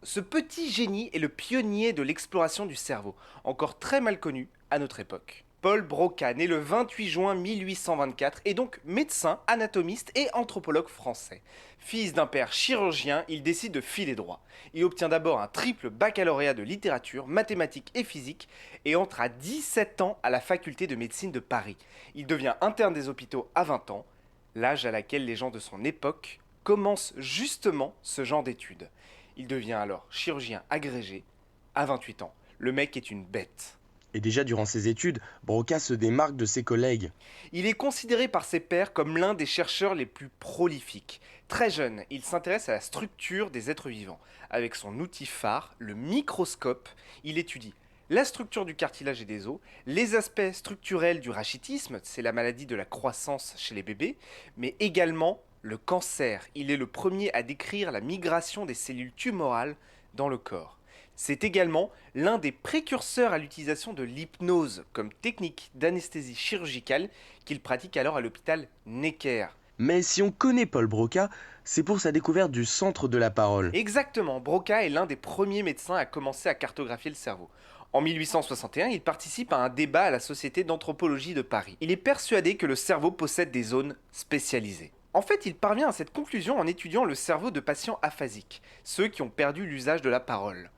Ce petit génie est le pionnier de l'exploration du cerveau, encore très mal connu à notre époque. Paul Broca, né le 28 juin 1824, est donc médecin, anatomiste et anthropologue français. Fils d'un père chirurgien, il décide de filer droit. Il obtient d'abord un triple baccalauréat de littérature, mathématiques et physique et entre à 17 ans à la faculté de médecine de Paris. Il devient interne des hôpitaux à 20 ans, l'âge à laquelle les gens de son époque commencent justement ce genre d'études. Il devient alors chirurgien agrégé à 28 ans. Le mec est une bête. Et déjà durant ses études, Broca se démarque de ses collègues. Il est considéré par ses pairs comme l'un des chercheurs les plus prolifiques. Très jeune, il s'intéresse à la structure des êtres vivants. Avec son outil phare, le microscope, il étudie la structure du cartilage et des os, les aspects structurels du rachitisme, c'est la maladie de la croissance chez les bébés, mais également le cancer. Il est le premier à décrire la migration des cellules tumorales dans le corps. C'est également l'un des précurseurs à l'utilisation de l'hypnose comme technique d'anesthésie chirurgicale qu'il pratique alors à l'hôpital Necker. Mais si on connaît Paul Broca, c'est pour sa découverte du centre de la parole. Exactement, Broca est l'un des premiers médecins à commencer à cartographier le cerveau. En 1861, il participe à un débat à la Société d'anthropologie de Paris. Il est persuadé que le cerveau possède des zones spécialisées. En fait, il parvient à cette conclusion en étudiant le cerveau de patients aphasiques, ceux qui ont perdu l'usage de la parole.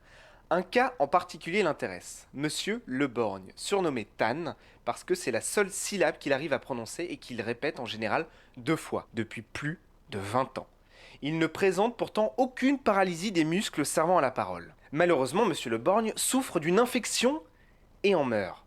Un cas en particulier l'intéresse, Monsieur Le Borgne, surnommé Tan, parce que c'est la seule syllabe qu'il arrive à prononcer et qu'il répète en général 2 fois, depuis plus de 20 ans. Il ne présente pourtant aucune paralysie des muscles servant à la parole. Malheureusement, Monsieur Le Borgne souffre d'une infection et en meurt.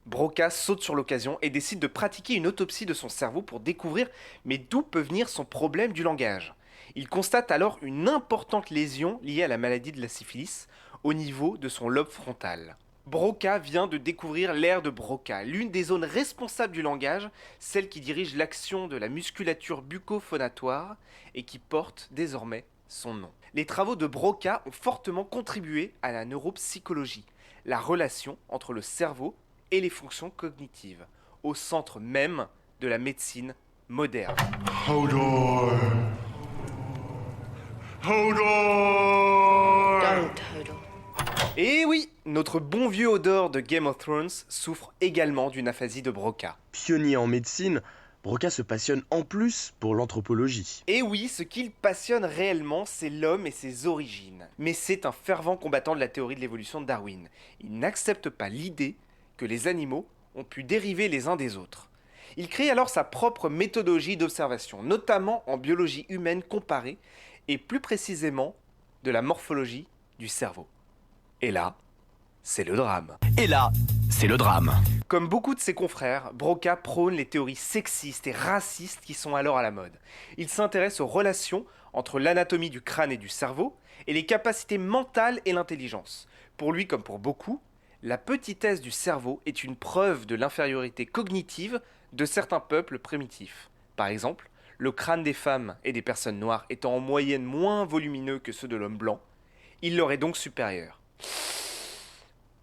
Broca saute sur l'occasion et décide de pratiquer une autopsie de son cerveau pour découvrir mais d'où peut venir son problème du langage. Il constate alors une importante lésion liée à la maladie de la syphilis au niveau de son lobe frontal. Broca vient de découvrir l'aire de Broca, l'une des zones responsables du langage, celle qui dirige l'action de la musculature bucco-phonatoire et qui porte désormais son nom. Les travaux de Broca ont fortement contribué à la neuropsychologie, la relation entre le cerveau et les fonctions cognitives, au centre même de la médecine moderne. Hold on. Hold on. Don't hold on. Et oui, notre bon vieux Hodor de Game of Thrones souffre également d'une aphasie de Broca. Pionnier en médecine, Broca se passionne en plus pour l'anthropologie. Et oui, ce qu'il passionne réellement, c'est l'homme et ses origines. Mais c'est un fervent combattant de la théorie de l'évolution de Darwin. Il n'accepte pas l'idée que les animaux ont pu dériver les uns des autres. Il crée alors sa propre méthodologie d'observation, notamment en biologie humaine comparée, et plus précisément de la morphologie du cerveau. Et là, c'est le drame. Et là, c'est le drame. Comme beaucoup de ses confrères, Broca prône les théories sexistes et racistes qui sont alors à la mode. Il s'intéresse aux relations entre l'anatomie du crâne et du cerveau et les capacités mentales et l'intelligence. Pour lui, comme pour beaucoup, la petitesse du cerveau est une preuve de l'infériorité cognitive de certains peuples primitifs. Par exemple, le crâne des femmes et des personnes noires étant en moyenne moins volumineux que ceux de l'homme blanc, il leur est donc supérieur.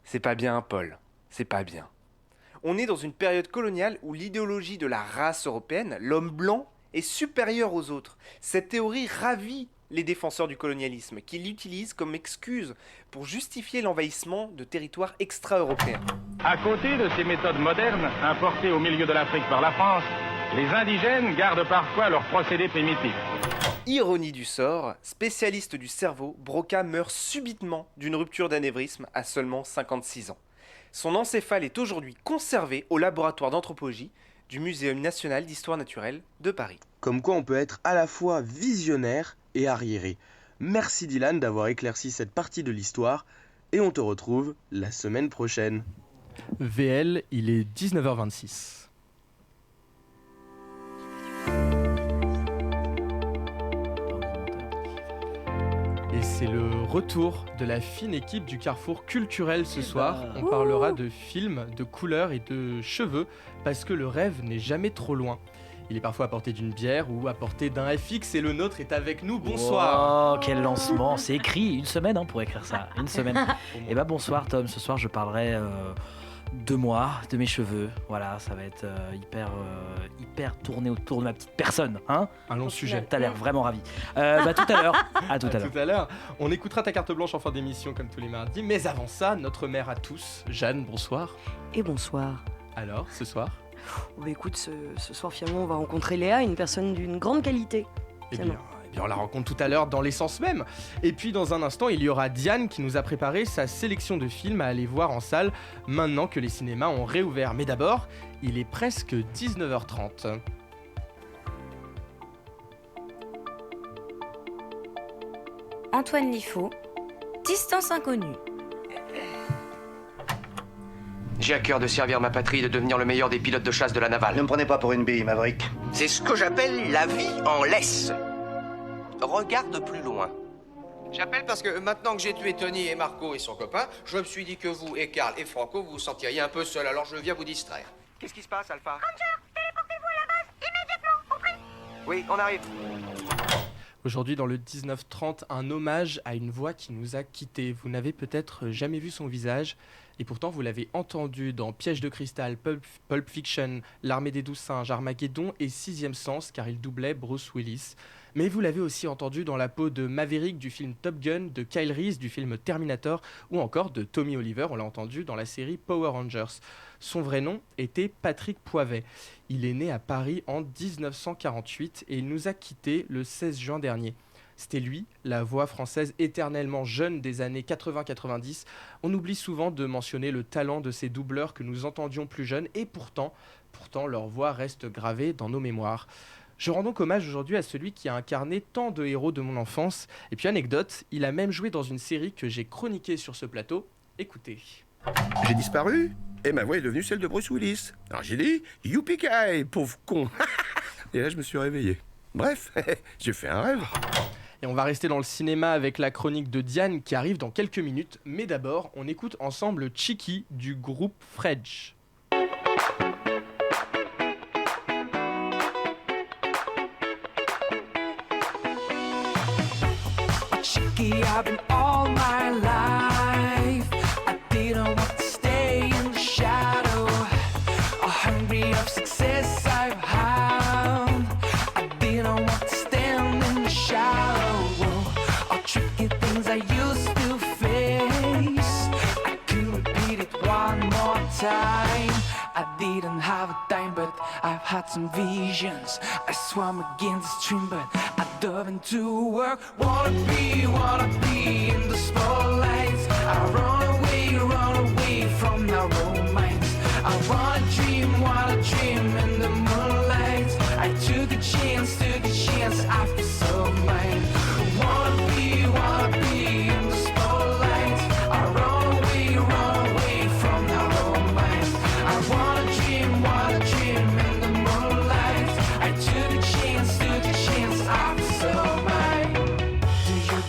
C'est pas bien, Paul, c'est pas bien. On est dans une période coloniale où l'idéologie de la race européenne, l'homme blanc, est supérieur aux autres. Cette théorie ravit les défenseurs du colonialisme, qui l'utilisent comme excuse pour justifier l'envahissement de territoires extra-européens. À côté de ces méthodes modernes, importées au milieu de l'Afrique par la France, les indigènes gardent parfois leurs procédés primitifs. Ironie du sort, spécialiste du cerveau, Broca meurt subitement d'une rupture d'anévrisme à seulement 56 ans. Son encéphale est aujourd'hui conservé au laboratoire d'anthropologie du Muséum national d'histoire naturelle de Paris. Comme quoi on peut être à la fois visionnaire et arriéré. Merci Dylan d'avoir éclairci cette partie de l'histoire et on te retrouve la semaine prochaine. VL, il est 19h26. Et c'est le retour de la fine équipe du Carrefour culturel ce soir. On parlera de films, de couleurs et de cheveux, parce que le rêve n'est jamais trop loin. Il est parfois à portée d'une bière ou à portée d'un FX et le nôtre est avec nous. Bonsoir. Oh, quel lancement. C'est écrit, une semaine pour écrire ça. Une semaine. Et bah bonsoir Tom, ce soir je parlerai de moi, de mes cheveux. Voilà, ça va être hyper tourné autour de ma petite personne. Hein, un long sujet. T'as l'air vraiment ravi. Tout à l'heure. À tout à l'heure. On écoutera ta carte blanche en fin d'émission comme tous les mardis. Mais avant ça, notre mère à tous, Jeanne, bonsoir. Et bonsoir. Alors, ce soir écoute, ce soir finalement on va rencontrer Léa, une personne d'une grande qualité. Eh bien, on la rencontre tout à l'heure dans l'essence même. Et puis dans un instant, il y aura Diane qui nous a préparé sa sélection de films à aller voir en salle maintenant que les cinémas ont réouvert. Mais d'abord, il est presque 19h30. Antoine Liffaut, Distance inconnue. J'ai à cœur de servir ma patrie et de devenir le meilleur des pilotes de chasse de la navale. Ne me prenez pas pour une bille, Maverick. C'est ce que j'appelle la vie en laisse. Regarde plus loin. J'appelle parce que maintenant que j'ai tué Tony et Marco et son copain, je me suis dit que vous et Karl et Franco vous vous sentiriez un peu seul, alors je viens vous distraire. Qu'est-ce qui se passe, Alpha? Ranger, téléportez-vous à la base, immédiatement, compris? Oui, on arrive. Aujourd'hui, dans le 1930, un hommage à une voix qui nous a quittés. Vous n'avez peut-être jamais vu son visage, et pourtant vous l'avez entendu dans Piège de cristal, Pulp Fiction, L'Armée des Douze Singes, Armageddon et Sixième Sens, car il doublait Bruce Willis. Mais vous l'avez aussi entendu dans la peau de Maverick du film Top Gun, de Kyle Reese du film Terminator, ou encore de Tommy Oliver, on l'a entendu dans la série Power Rangers. Son vrai nom était Patrick Poivet. Il est né à Paris en 1948 et il nous a quittés le 16 juin dernier. C'était lui, la voix française éternellement jeune des années 80-90. On oublie souvent de mentionner le talent de ces doubleurs que nous entendions plus jeunes et pourtant leur voix reste gravée dans nos mémoires. Je rends donc hommage aujourd'hui à celui qui a incarné tant de héros de mon enfance. Et puis anecdote, il a même joué dans une série que j'ai chroniquée sur ce plateau. Écoutez. J'ai disparu et ma voix est devenue celle de Bruce Willis. Alors j'ai dit « Youpi-kai, pauvre con !» Et là je me suis réveillé. Bref, j'ai fait un rêve. Et on va rester dans le cinéma avec la chronique de Diane qui arrive dans quelques minutes. Mais d'abord, on écoute ensemble Cheeky du groupe Fredge. Cheeky, I've been all my life. I didn't want to stay in the shadow. Hungry of success I've had. I didn't want to stand in the shadow. All tricky things I used to face. I could repeat it one more time. I didn't have a dime, but I've had some visions. I swam against the stream, but I dove into work. Wanna be in the spotlights. I run away from our romance. I wanna dream in the moonlight. I took a chance after so mine. Wanna be in the spotlight. I run away from our romance.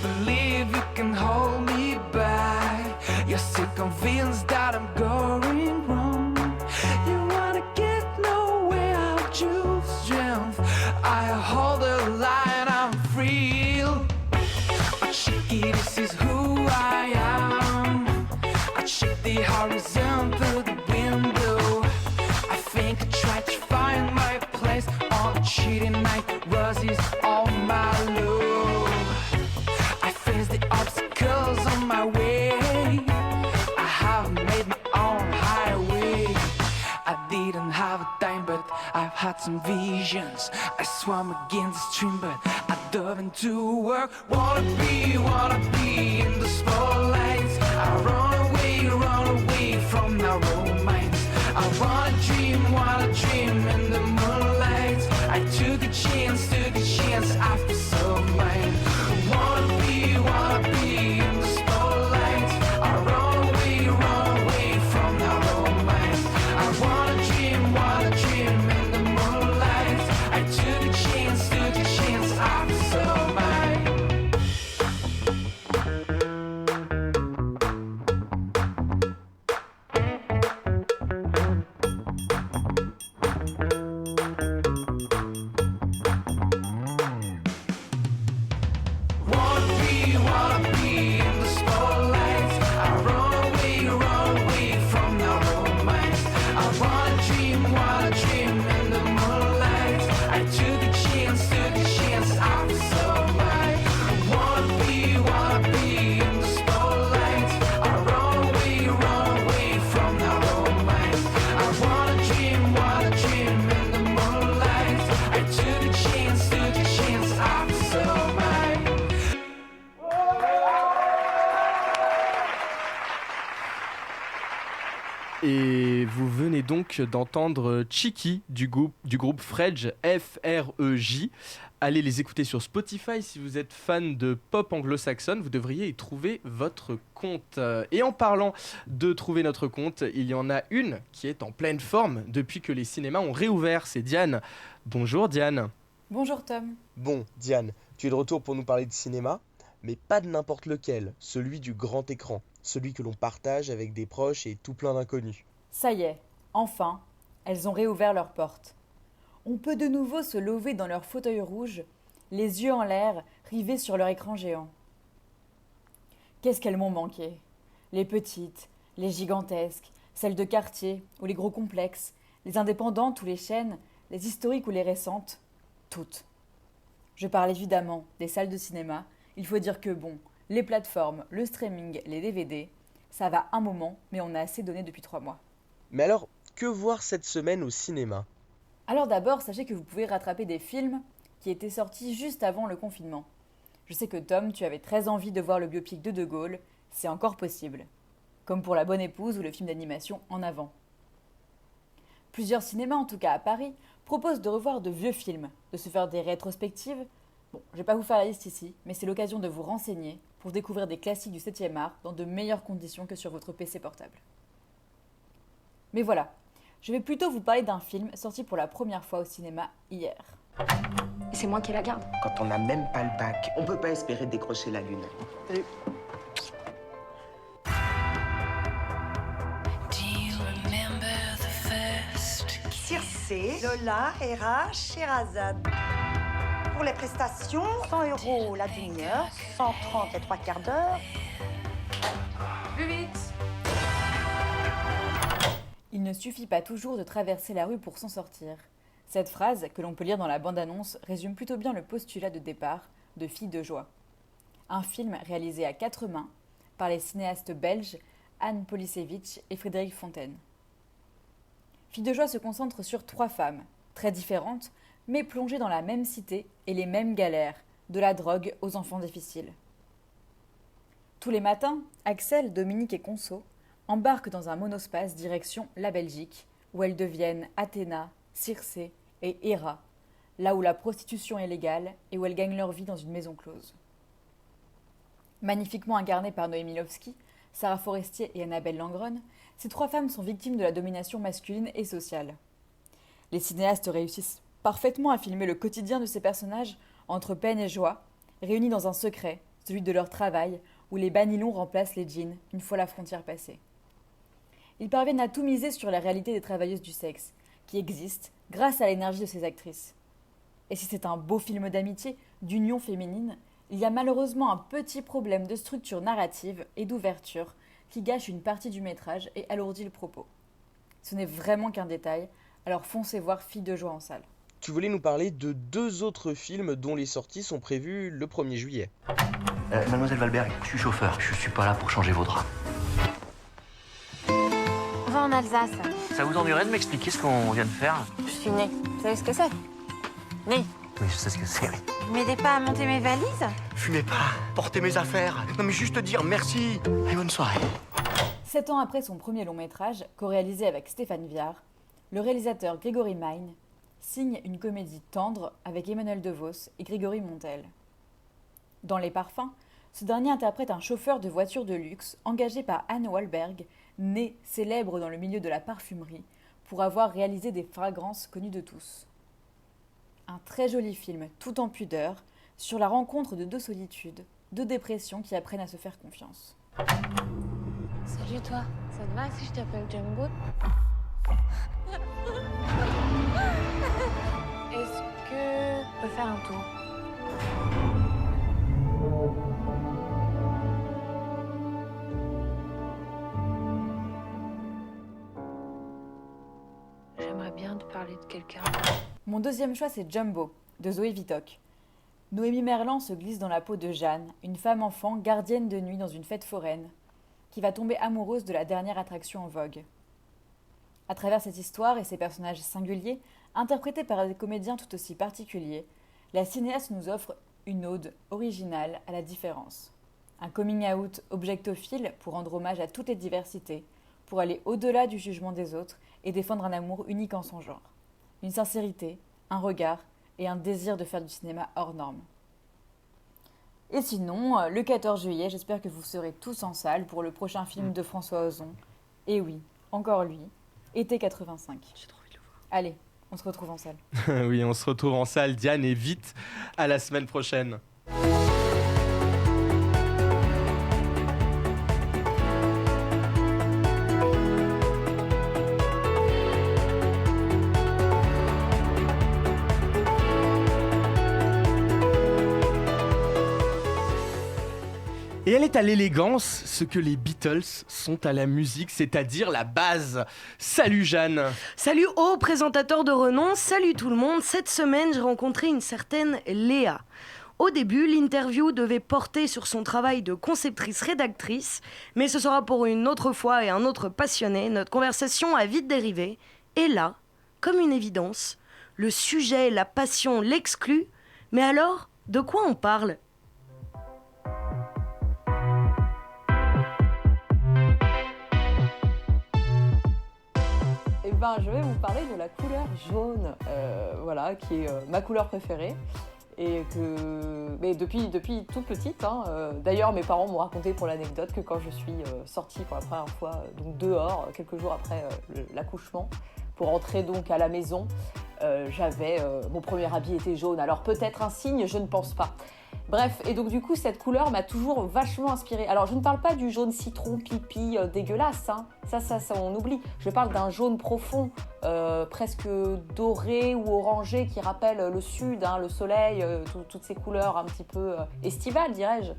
believe you can hold me back. You're still convinced that I'm going wrong. You wanna get nowhere, I'll choose strength. I hold the line, I'm free. Oh, cheeky, this is who I am. I check the horizon through the window. I think I tried to find my place on a cheating night. Roses all my love. I face the obstacles on my way. I have made my own highway. I didn't have a dime, but I've had some visions. I swam against the stream, but I dove into work. Wanna be in the spotlights. I run away from our romance. I wanna dream in the moonlight. I took a chance after so mine. Wanna be in the spotlight. I run away from our romance. I wanna dream in the moonlight. I took a chance after so mine. Wanna be in the spotlight. I run away from our romance. I wanna dream in the moonlight. I took a chance after so mine. Wanna be in the spotlight. I run away from our romance. I wanna dream in the moonlight. I took a chance after so mine. Et vous venez donc d'entendre Cheeky du groupe Frej, F-R-E-J. Allez les écouter sur Spotify si vous êtes fan de pop anglo-saxonne, vous devriez y trouver votre compte. Et en parlant de trouver notre compte, il y en a une qui est en pleine forme depuis que les cinémas ont réouvert, c'est Diane. Bonjour Diane. Bonjour Tom. Bon, Diane, tu es de retour pour nous parler de cinéma, mais pas de n'importe lequel, celui du grand écran, celui que l'on partage avec des proches et tout plein d'inconnus. Ça y est, enfin, elles ont réouvert leurs portes. On peut de nouveau se lever dans leur fauteuil rouge, les yeux en l'air, rivés sur leur écran géant. Qu'est-ce qu'elles m'ont manqué? Les petites, les gigantesques, celles de quartier ou les gros complexes, les indépendantes ou les chaînes, les historiques ou les récentes, toutes. Je parle évidemment des salles de cinéma. Il faut dire que bon, les plateformes, le streaming, les DVD, ça va un moment, mais on a assez donné depuis 3 mois. Mais alors, que voir cette semaine au cinéma? Alors d'abord, sachez que vous pouvez rattraper des films qui étaient sortis juste avant le confinement. Je sais que Tom, tu avais très envie de voir le biopic de De Gaulle, c'est encore possible. Comme pour La Bonne Épouse ou le film d'animation En Avant. Plusieurs cinémas, en tout cas à Paris, proposent de revoir de vieux films, de se faire des rétrospectives. Bon, je vais pas vous faire la liste ici, mais c'est l'occasion de vous renseigner pour découvrir des classiques du 7e art dans de meilleures conditions que sur votre PC portable. Mais voilà, je vais plutôt vous parler d'un film sorti pour la première fois au cinéma hier. C'est moi qui la garde. Quand on n'a même pas le bac, on peut pas espérer décrocher la lune. Salut. Circé, Lola, Hera, Sherazade. Pour les prestations, 100 € la demi-heure, 130 les 3/4 d'heure. Plus vite! Il ne suffit pas toujours de traverser la rue pour s'en sortir. Cette phrase, que l'on peut lire dans la bande-annonce, résume plutôt bien le postulat de départ de Filles de joie. Un film réalisé à 4 mains par les cinéastes belges Anne Polisevich et Frédéric Fontaine. Filles de joie se concentre sur 3 femmes, très différentes, mais plongées dans la même cité et les mêmes galères, de la drogue aux enfants difficiles. Tous les matins, Axel, Dominique et Conso embarquent dans un monospace direction la Belgique, où elles deviennent Athéna, Circé et Héra, là où la prostitution est légale et où elles gagnent leur vie dans une maison close. Magnifiquement incarnées par Noémie Lovski, Sarah Forestier et Annabelle Langron, ces 3 femmes sont victimes de la domination masculine et sociale. Les cinéastes réussissent parfaitement à filmer le quotidien de ces personnages entre peine et joie, réunis dans un secret, celui de leur travail, où les bas nylons remplacent les jeans, une fois la frontière passée. Ils parviennent à tout miser sur la réalité des travailleuses du sexe, qui existent grâce à l'énergie de ces actrices. Et si c'est un beau film d'amitié, d'union féminine, il y a malheureusement un petit problème de structure narrative et d'ouverture qui gâche une partie du métrage et alourdit le propos. Ce n'est vraiment qu'un détail, alors foncez voir Filles de joie en salle. Tu voulais nous parler de 2 autres films dont les sorties sont prévues le 1er juillet. Mademoiselle Valberg, je suis chauffeur, je suis pas là pour changer vos draps. On va en Alsace. Ça vous ennuierait de m'expliquer ce qu'on vient de faire? Je suis née. Vous savez ce que c'est? Née. Oui, je sais ce que c'est, oui. Vous m'aidez pas à monter mes valises? Fumez pas, portez mes affaires. Non mais juste dire merci. Et bonne soirée. 7 ans après son premier long métrage, co-réalisé avec Stéphane Viard, le réalisateur Grégory Main signe une comédie tendre avec Emmanuel DeVos et Grégory Montel. Dans Les Parfums, ce dernier interprète un chauffeur de voiture de luxe engagé par Anne Wahlberg, née célèbre dans le milieu de la parfumerie, pour avoir réalisé des fragrances connues de tous. Un très joli film, tout en pudeur, sur la rencontre de 2 solitudes, 2 dépressions qui apprennent à se faire confiance. Salut toi, ça te va si je t'appelle Jumbo? Est-ce que on peut faire un tour? J'aimerais bien te parler de quelqu'un. Mon deuxième choix, c'est Jumbo, de Zoé Vitok. Noémie Merlan se glisse dans la peau de Jeanne, une femme-enfant gardienne de nuit dans une fête foraine, qui va tomber amoureuse de la dernière attraction en vogue. À travers cette histoire et ses personnages singuliers, interprétés par des comédiens tout aussi particuliers, la cinéaste nous offre une ode originale à la différence. Un coming-out objectophile pour rendre hommage à toutes les diversités, pour aller au-delà du jugement des autres et défendre un amour unique en son genre. Une sincérité, un regard et un désir de faire du cinéma hors norme. Et sinon, le 14 juillet, j'espère que vous serez tous en salle pour le prochain film de François Ozon. Et oui, encore lui, été 85. J'ai trop envie de le voir. Allez, on se retrouve en salle. Oui, on se retrouve en salle, Diane, et vite, à la semaine prochaine. Et elle est à l'élégance ce que les Beatles sont à la musique, c'est-à-dire la base. Salut Jeanne. Salut aux présentateurs de renom, salut tout le monde. Cette semaine, j'ai rencontré une certaine Léa. Au début, l'interview devait porter sur son travail de conceptrice-rédactrice, mais ce sera pour une autre fois et un autre passionné. Notre conversation a vite dérivé. Et là, comme une évidence, le sujet, la passion l'exclut. Mais alors, de quoi on parle ? Je vais vous parler de la couleur jaune, voilà, qui est ma couleur préférée. Et mais depuis toute petite, d'ailleurs mes parents m'ont raconté pour l'anecdote que quand je suis sortie pour la première fois donc dehors, quelques jours après l'accouchement, pour rentrer donc à la maison, mon premier habit était jaune. Alors peut-être un signe, je ne pense pas. Bref, et donc du coup, cette couleur m'a toujours vachement inspirée. Alors, je ne parle pas du jaune citron pipi dégueulasse, hein. Ça, on oublie. Je parle d'un jaune profond, presque doré ou orangé, qui rappelle le sud, hein, le soleil, toutes ces couleurs un petit peu estivales, dirais-je.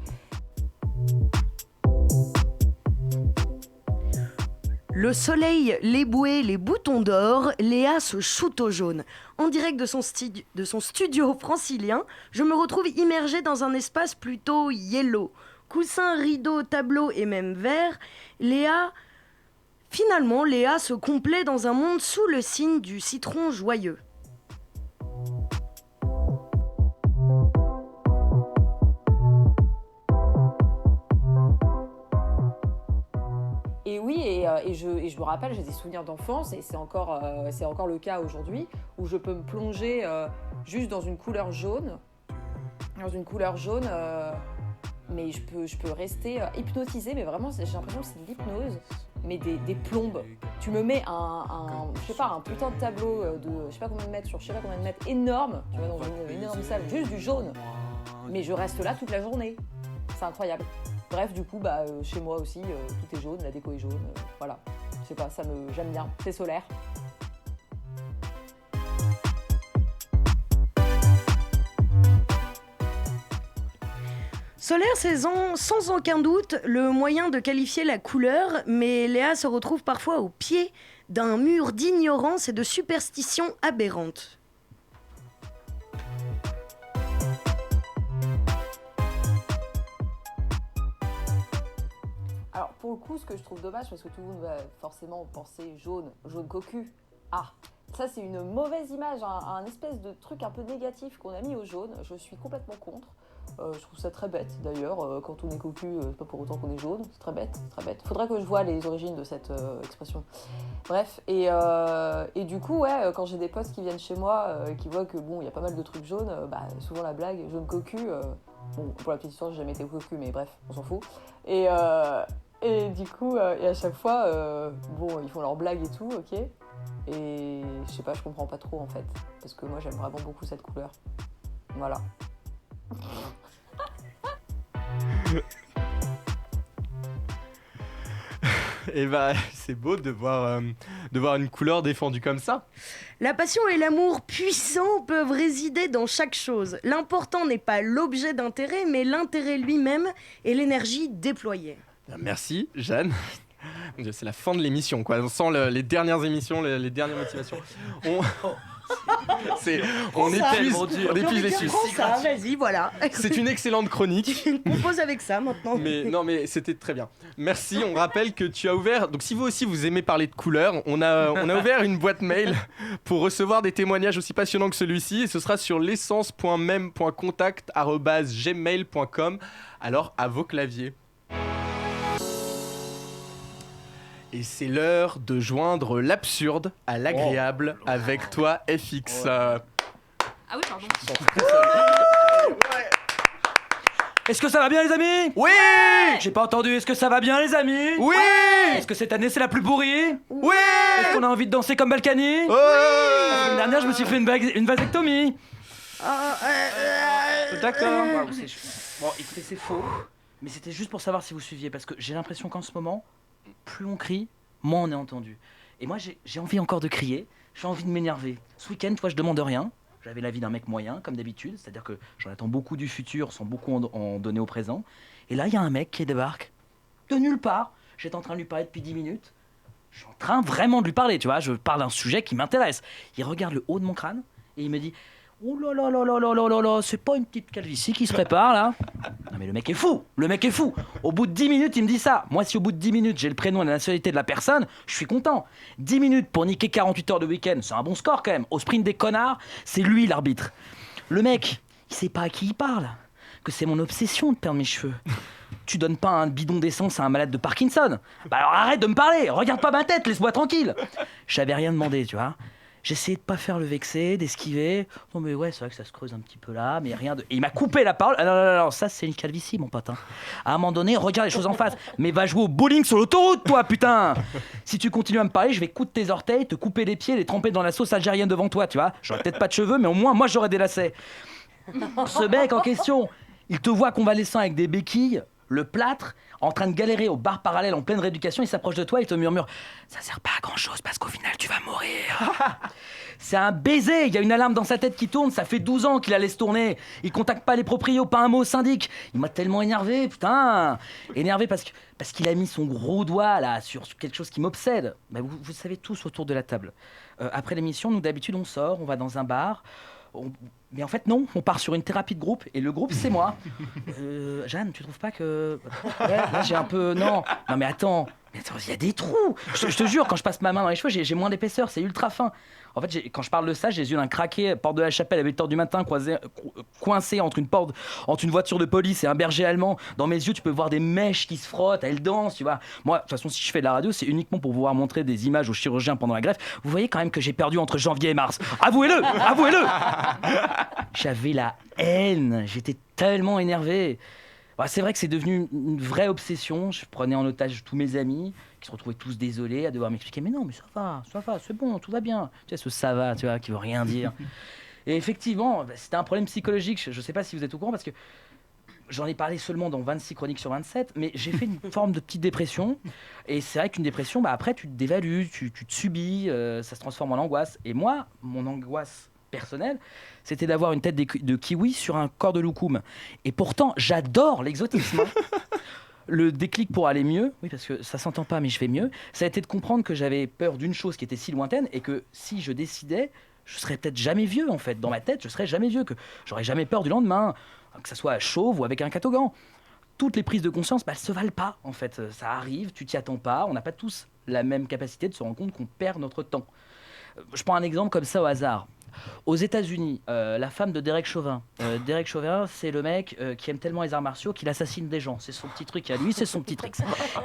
Le soleil, les bouées, les boutons d'or, Léa se shoot au jaune. En direct de son studio francilien, je me retrouve immergée dans un espace plutôt yellow. Coussins, rideaux, tableaux et même verre, Léa se complaît dans un monde sous le signe du citron joyeux. Et oui, et je me rappelle, j'ai des souvenirs d'enfance, et c'est encore le cas aujourd'hui, où je peux me plonger juste dans une couleur jaune, mais je peux rester hypnotisée, mais vraiment, j'ai l'impression que c'est de l'hypnose, mais des plombes. Tu me mets un putain de tableau de je sais pas combien de mètres énorme, tu vois, dans une énorme salle, juste du jaune, mais je reste là toute la journée. c'est incroyable. Bref, du coup, chez moi aussi, tout est jaune, la déco est jaune, voilà. Je sais pas, j'aime bien, c'est solaire. Solaire, c'est sans aucun doute le moyen de qualifier la couleur, mais Léa se retrouve parfois au pied d'un mur d'ignorance et de superstitions aberrantes. Alors pour le coup, ce que je trouve dommage, parce que tout le monde va forcément penser jaune cocu. Ah, ça c'est une mauvaise image, un espèce de truc un peu négatif qu'on a mis au jaune. Je suis complètement contre. Je trouve ça très bête d'ailleurs, quand on est cocu, c'est pas pour autant qu'on est jaune, c'est très bête, très bête. Faudrait que je vois les origines de cette expression. Bref, et du coup, ouais, quand j'ai des potes qui viennent chez moi, qui voient que bon, il y a pas mal de trucs jaunes, souvent la blague, jaune cocu, bon, pour la petite histoire, j'ai jamais été cocu, mais bref, on s'en fout. Et du coup, et à chaque fois, bon, ils font leurs blagues et tout, ok. Et je sais pas, je comprends pas trop en fait, parce que moi j'aime vraiment beaucoup cette couleur. Voilà. Et c'est beau de voir une couleur défendue comme ça. La passion et l'amour puissants peuvent résider dans chaque chose. L'important n'est pas l'objet d'intérêt, mais l'intérêt lui-même et l'énergie déployée. Merci, Jeanne. C'est la fin de l'émission, quoi. On sent les dernières émissions, les dernières motivations. On épuise les suces. Ça, vas-y, voilà. C'est une excellente chronique. On pose avec ça maintenant. Mais c'était très bien. Merci. On rappelle que tu as ouvert. Donc si vous aussi vous aimez parler de couleurs, on a ouvert une boîte mail pour recevoir des témoignages aussi passionnants que celui-ci. Et ce sera sur l'essence.mem.contact@gmail.com. Alors à vos claviers. Et c'est l'heure de joindre l'absurde à l'agréable avec toi, FX. Ah oui, pardon. Est-ce que ça va bien, les amis? Oui! J'ai pas entendu. Est-ce que ça va bien, les amis? Oui! Est-ce que cette année c'est la plus pourrie? Oui! Est-ce qu'on a envie de danser comme Balkany? Oui! La semaine dernière, je me suis fait une vasectomie. D'accord. Bon, écoutez, c'est faux. Mais c'était juste pour savoir si vous suiviez, parce que j'ai l'impression qu'en ce moment, plus on crie, moins on est entendu. Et moi, j'ai envie encore de crier, j'ai envie de m'énerver. Ce week-end, toi, je demande rien. J'avais la vie d'un mec moyen, comme d'habitude, c'est-à-dire que j'en attends beaucoup du futur sans beaucoup en donner au présent. Et là, il y a un mec qui débarque, de nulle part. J'étais en train de lui parler depuis 10 minutes. Je suis en train vraiment de lui parler, tu vois. Je parle d'un sujet qui m'intéresse. Il regarde le haut de mon crâne et il me dit... Oh là là là là là là là là, c'est pas une petite calvitie qui se prépare là? Non mais le mec est fou, Au bout de 10 minutes, il me dit ça. Moi, si au bout de 10 minutes, j'ai le prénom et la nationalité de la personne, je suis content. 10 minutes pour niquer 48 heures de week-end, c'est un bon score quand même. Au sprint des connards, c'est lui l'arbitre. Le mec, il sait pas à qui il parle. Que c'est mon obsession de perdre mes cheveux. Tu donnes pas un bidon d'essence à un malade de Parkinson? Bah alors arrête de me parler, regarde pas ma tête, laisse-moi tranquille. J'avais rien demandé, tu vois. J'essayais de pas faire le vexer, d'esquiver. Non mais ouais, c'est vrai que ça se creuse un petit peu là, mais rien de... Et il m'a coupé la parole. Ah non, ça c'est une calvitie, mon pote. Hein. À un moment donné, regarde les choses en face. Mais va jouer au bowling sur l'autoroute, toi, putain! Si tu continues à me parler, je vais coudre tes orteils, te couper les pieds, les tremper dans la sauce algérienne devant toi, tu vois. J'aurais peut-être pas de cheveux, mais au moins, moi, j'aurais des lacets. Ce mec en question, il te voit convalescent avec des béquilles, le plâtre, en train de galérer au bar parallèle en pleine rééducation, il s'approche de toi, il te murmure « Ça sert pas à grand chose parce qu'au final tu vas mourir !» C'est un baiser, il y a une alarme dans sa tête qui tourne, ça fait 12 ans qu'il la laisse tourner. Il contacte pas les proprios, pas un mot au syndic. Il m'a tellement énervé, putain. Énervé parce qu'il a mis son gros doigt là sur quelque chose qui m'obsède. Bah, vous savez tous autour de la table. Après l'émission, nous d'habitude on sort, on va dans un bar. Mais en fait non, on part sur une thérapie de groupe et le groupe c'est moi. Jeanne, tu trouves pas que... Ouais, là j'ai un peu... Non mais attends, il y a des trous. Je te jure, quand je passe ma main dans les cheveux, j'ai moins d'épaisseur, c'est ultra fin. En fait, quand je parle de ça, j'ai les yeux d'un craqué, porte de la Chapelle à 8h du matin, coincé entre une voiture de police et un berger allemand. Dans mes yeux, tu peux voir des mèches qui se frottent, elles dansent, tu vois. Moi, de toute façon, si je fais de la radio, c'est uniquement pour pouvoir montrer des images aux chirurgiens pendant la greffe. Vous voyez quand même que j'ai perdu entre janvier et mars. Avouez-le. J'avais la haine, j'étais tellement énervé. Bah, c'est vrai que c'est devenu une vraie obsession. Je prenais en otage tous mes amis qui se retrouvaient tous désolés à devoir m'expliquer. Mais non, mais ça va, c'est bon, tout va bien. Tu sais, ce ça va, tu vois, qui veut rien dire. Et effectivement, c'était un problème psychologique. Je sais pas si vous êtes au courant parce que j'en ai parlé seulement dans 26 chroniques sur 27, mais j'ai fait une forme de petite dépression. Et c'est vrai qu'une dépression, après, tu te dévalues, tu te subis, ça se transforme en angoisse. Et moi, mon angoisse personnelle, c'était d'avoir une tête de kiwi sur un corps de loukoum. Et pourtant, j'adore l'exotisme. Le déclic pour aller mieux, oui, parce que ça s'entend pas, mais je vais mieux, ça a été de comprendre que j'avais peur d'une chose qui était si lointaine et que si je décidais, je serais peut-être jamais vieux, en fait. Dans ma tête, je serais jamais vieux, que j'aurais jamais peur du lendemain, que ça soit chauve ou avec un catogan. Toutes les prises de conscience, elles se valent pas, en fait. Ça arrive, tu t'y attends pas, on n'a pas tous la même capacité de se rendre compte qu'on perd notre temps. Je prends un exemple comme ça au hasard. Aux États-Unis, la femme de Derek Chauvin. Derek Chauvin, c'est le mec qui aime tellement les arts martiaux qu'il assassine des gens. C'est son petit truc à lui, c'est son petit trick.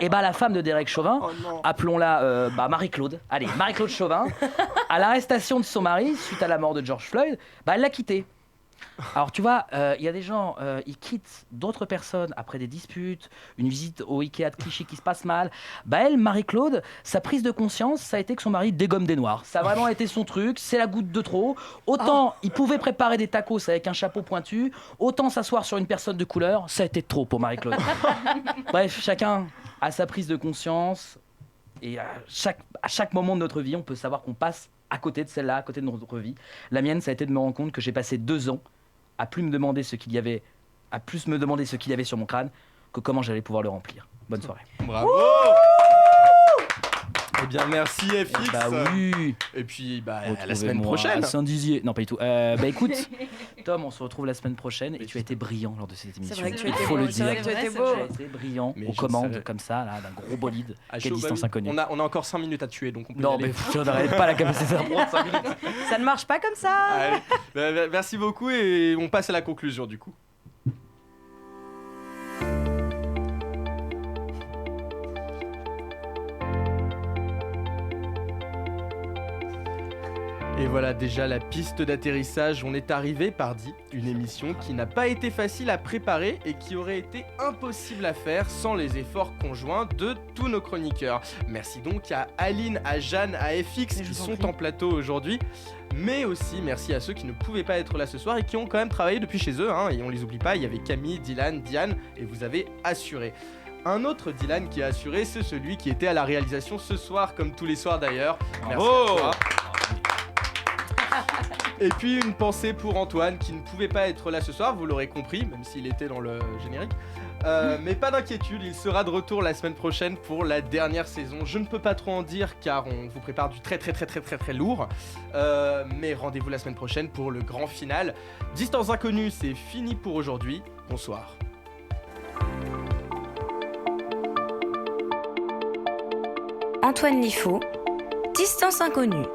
Et bah la femme de Derek Chauvin, appelons-la Marie-Claude. Allez, Marie-Claude Chauvin, à l'arrestation de son mari suite à la mort de George Floyd, elle l'a quitté. Alors tu vois, il y a des gens, ils quittent d'autres personnes après des disputes, une visite au Ikea de Clichy qui se passe mal. Elle, Marie-Claude, sa prise de conscience, ça a été que son mari dégomme des noirs. Ça a vraiment été son truc, c'est la goutte de trop. Autant il pouvait préparer des tacos avec un chapeau pointu, autant s'asseoir sur une personne de couleur, ça a été trop pour Marie-Claude. Bref, chacun a sa prise de conscience. Et à chaque moment de notre vie, on peut savoir qu'on passe à côté de celle-là, à côté de notre vie. La mienne, ça a été de me rendre compte que j'ai passé 2 ans à plus me demander ce qu'il y avait sur mon crâne que comment j'allais pouvoir le remplir. Bonne soirée. Bravo. Eh bien, merci FX. Oui. Et puis, à la semaine prochaine. À Saint-Dizier. Non, pas du tout. Écoute, Tom, on se retrouve la semaine prochaine et tu as été brillant lors de cette émission. C'est vrai que tu étais beau. C'est vrai que tu étais beau. Tu as été brillant aux commandes comme ça, là, d'un gros bolide. Quelle distance inconnue. On a encore 5 minutes à tuer, donc on peut non, y aller. mais on n'arrête pas la capacité de prendre 5 minutes. Ça ne marche pas comme ça. Allez. Merci beaucoup et on passe à la conclusion du coup. Et voilà déjà la piste d'atterrissage, on est arrivé pardi, une émission qui n'a pas été facile à préparer et qui aurait été impossible à faire sans les efforts conjoints de tous nos chroniqueurs. Merci donc à Aline, à Jeanne, à FX qui sont en plateau aujourd'hui, mais aussi merci à ceux qui ne pouvaient pas être là ce soir et qui ont quand même travaillé depuis chez eux, et on les oublie pas, il y avait Camille, Dylan, Diane et vous avez assuré. Un autre Dylan qui a assuré, c'est celui qui était à la réalisation ce soir, comme tous les soirs d'ailleurs. Merci à toi. Et puis une pensée pour Antoine qui ne pouvait pas être là ce soir, vous l'aurez compris, même s'il était dans le générique. Mais pas d'inquiétude, il sera de retour la semaine prochaine pour la dernière saison. Je ne peux pas trop en dire car on vous prépare du très lourd. Mais rendez-vous la semaine prochaine pour le grand final. Distance inconnue, c'est fini pour aujourd'hui. Bonsoir. Antoine Liffaut, Distance inconnue.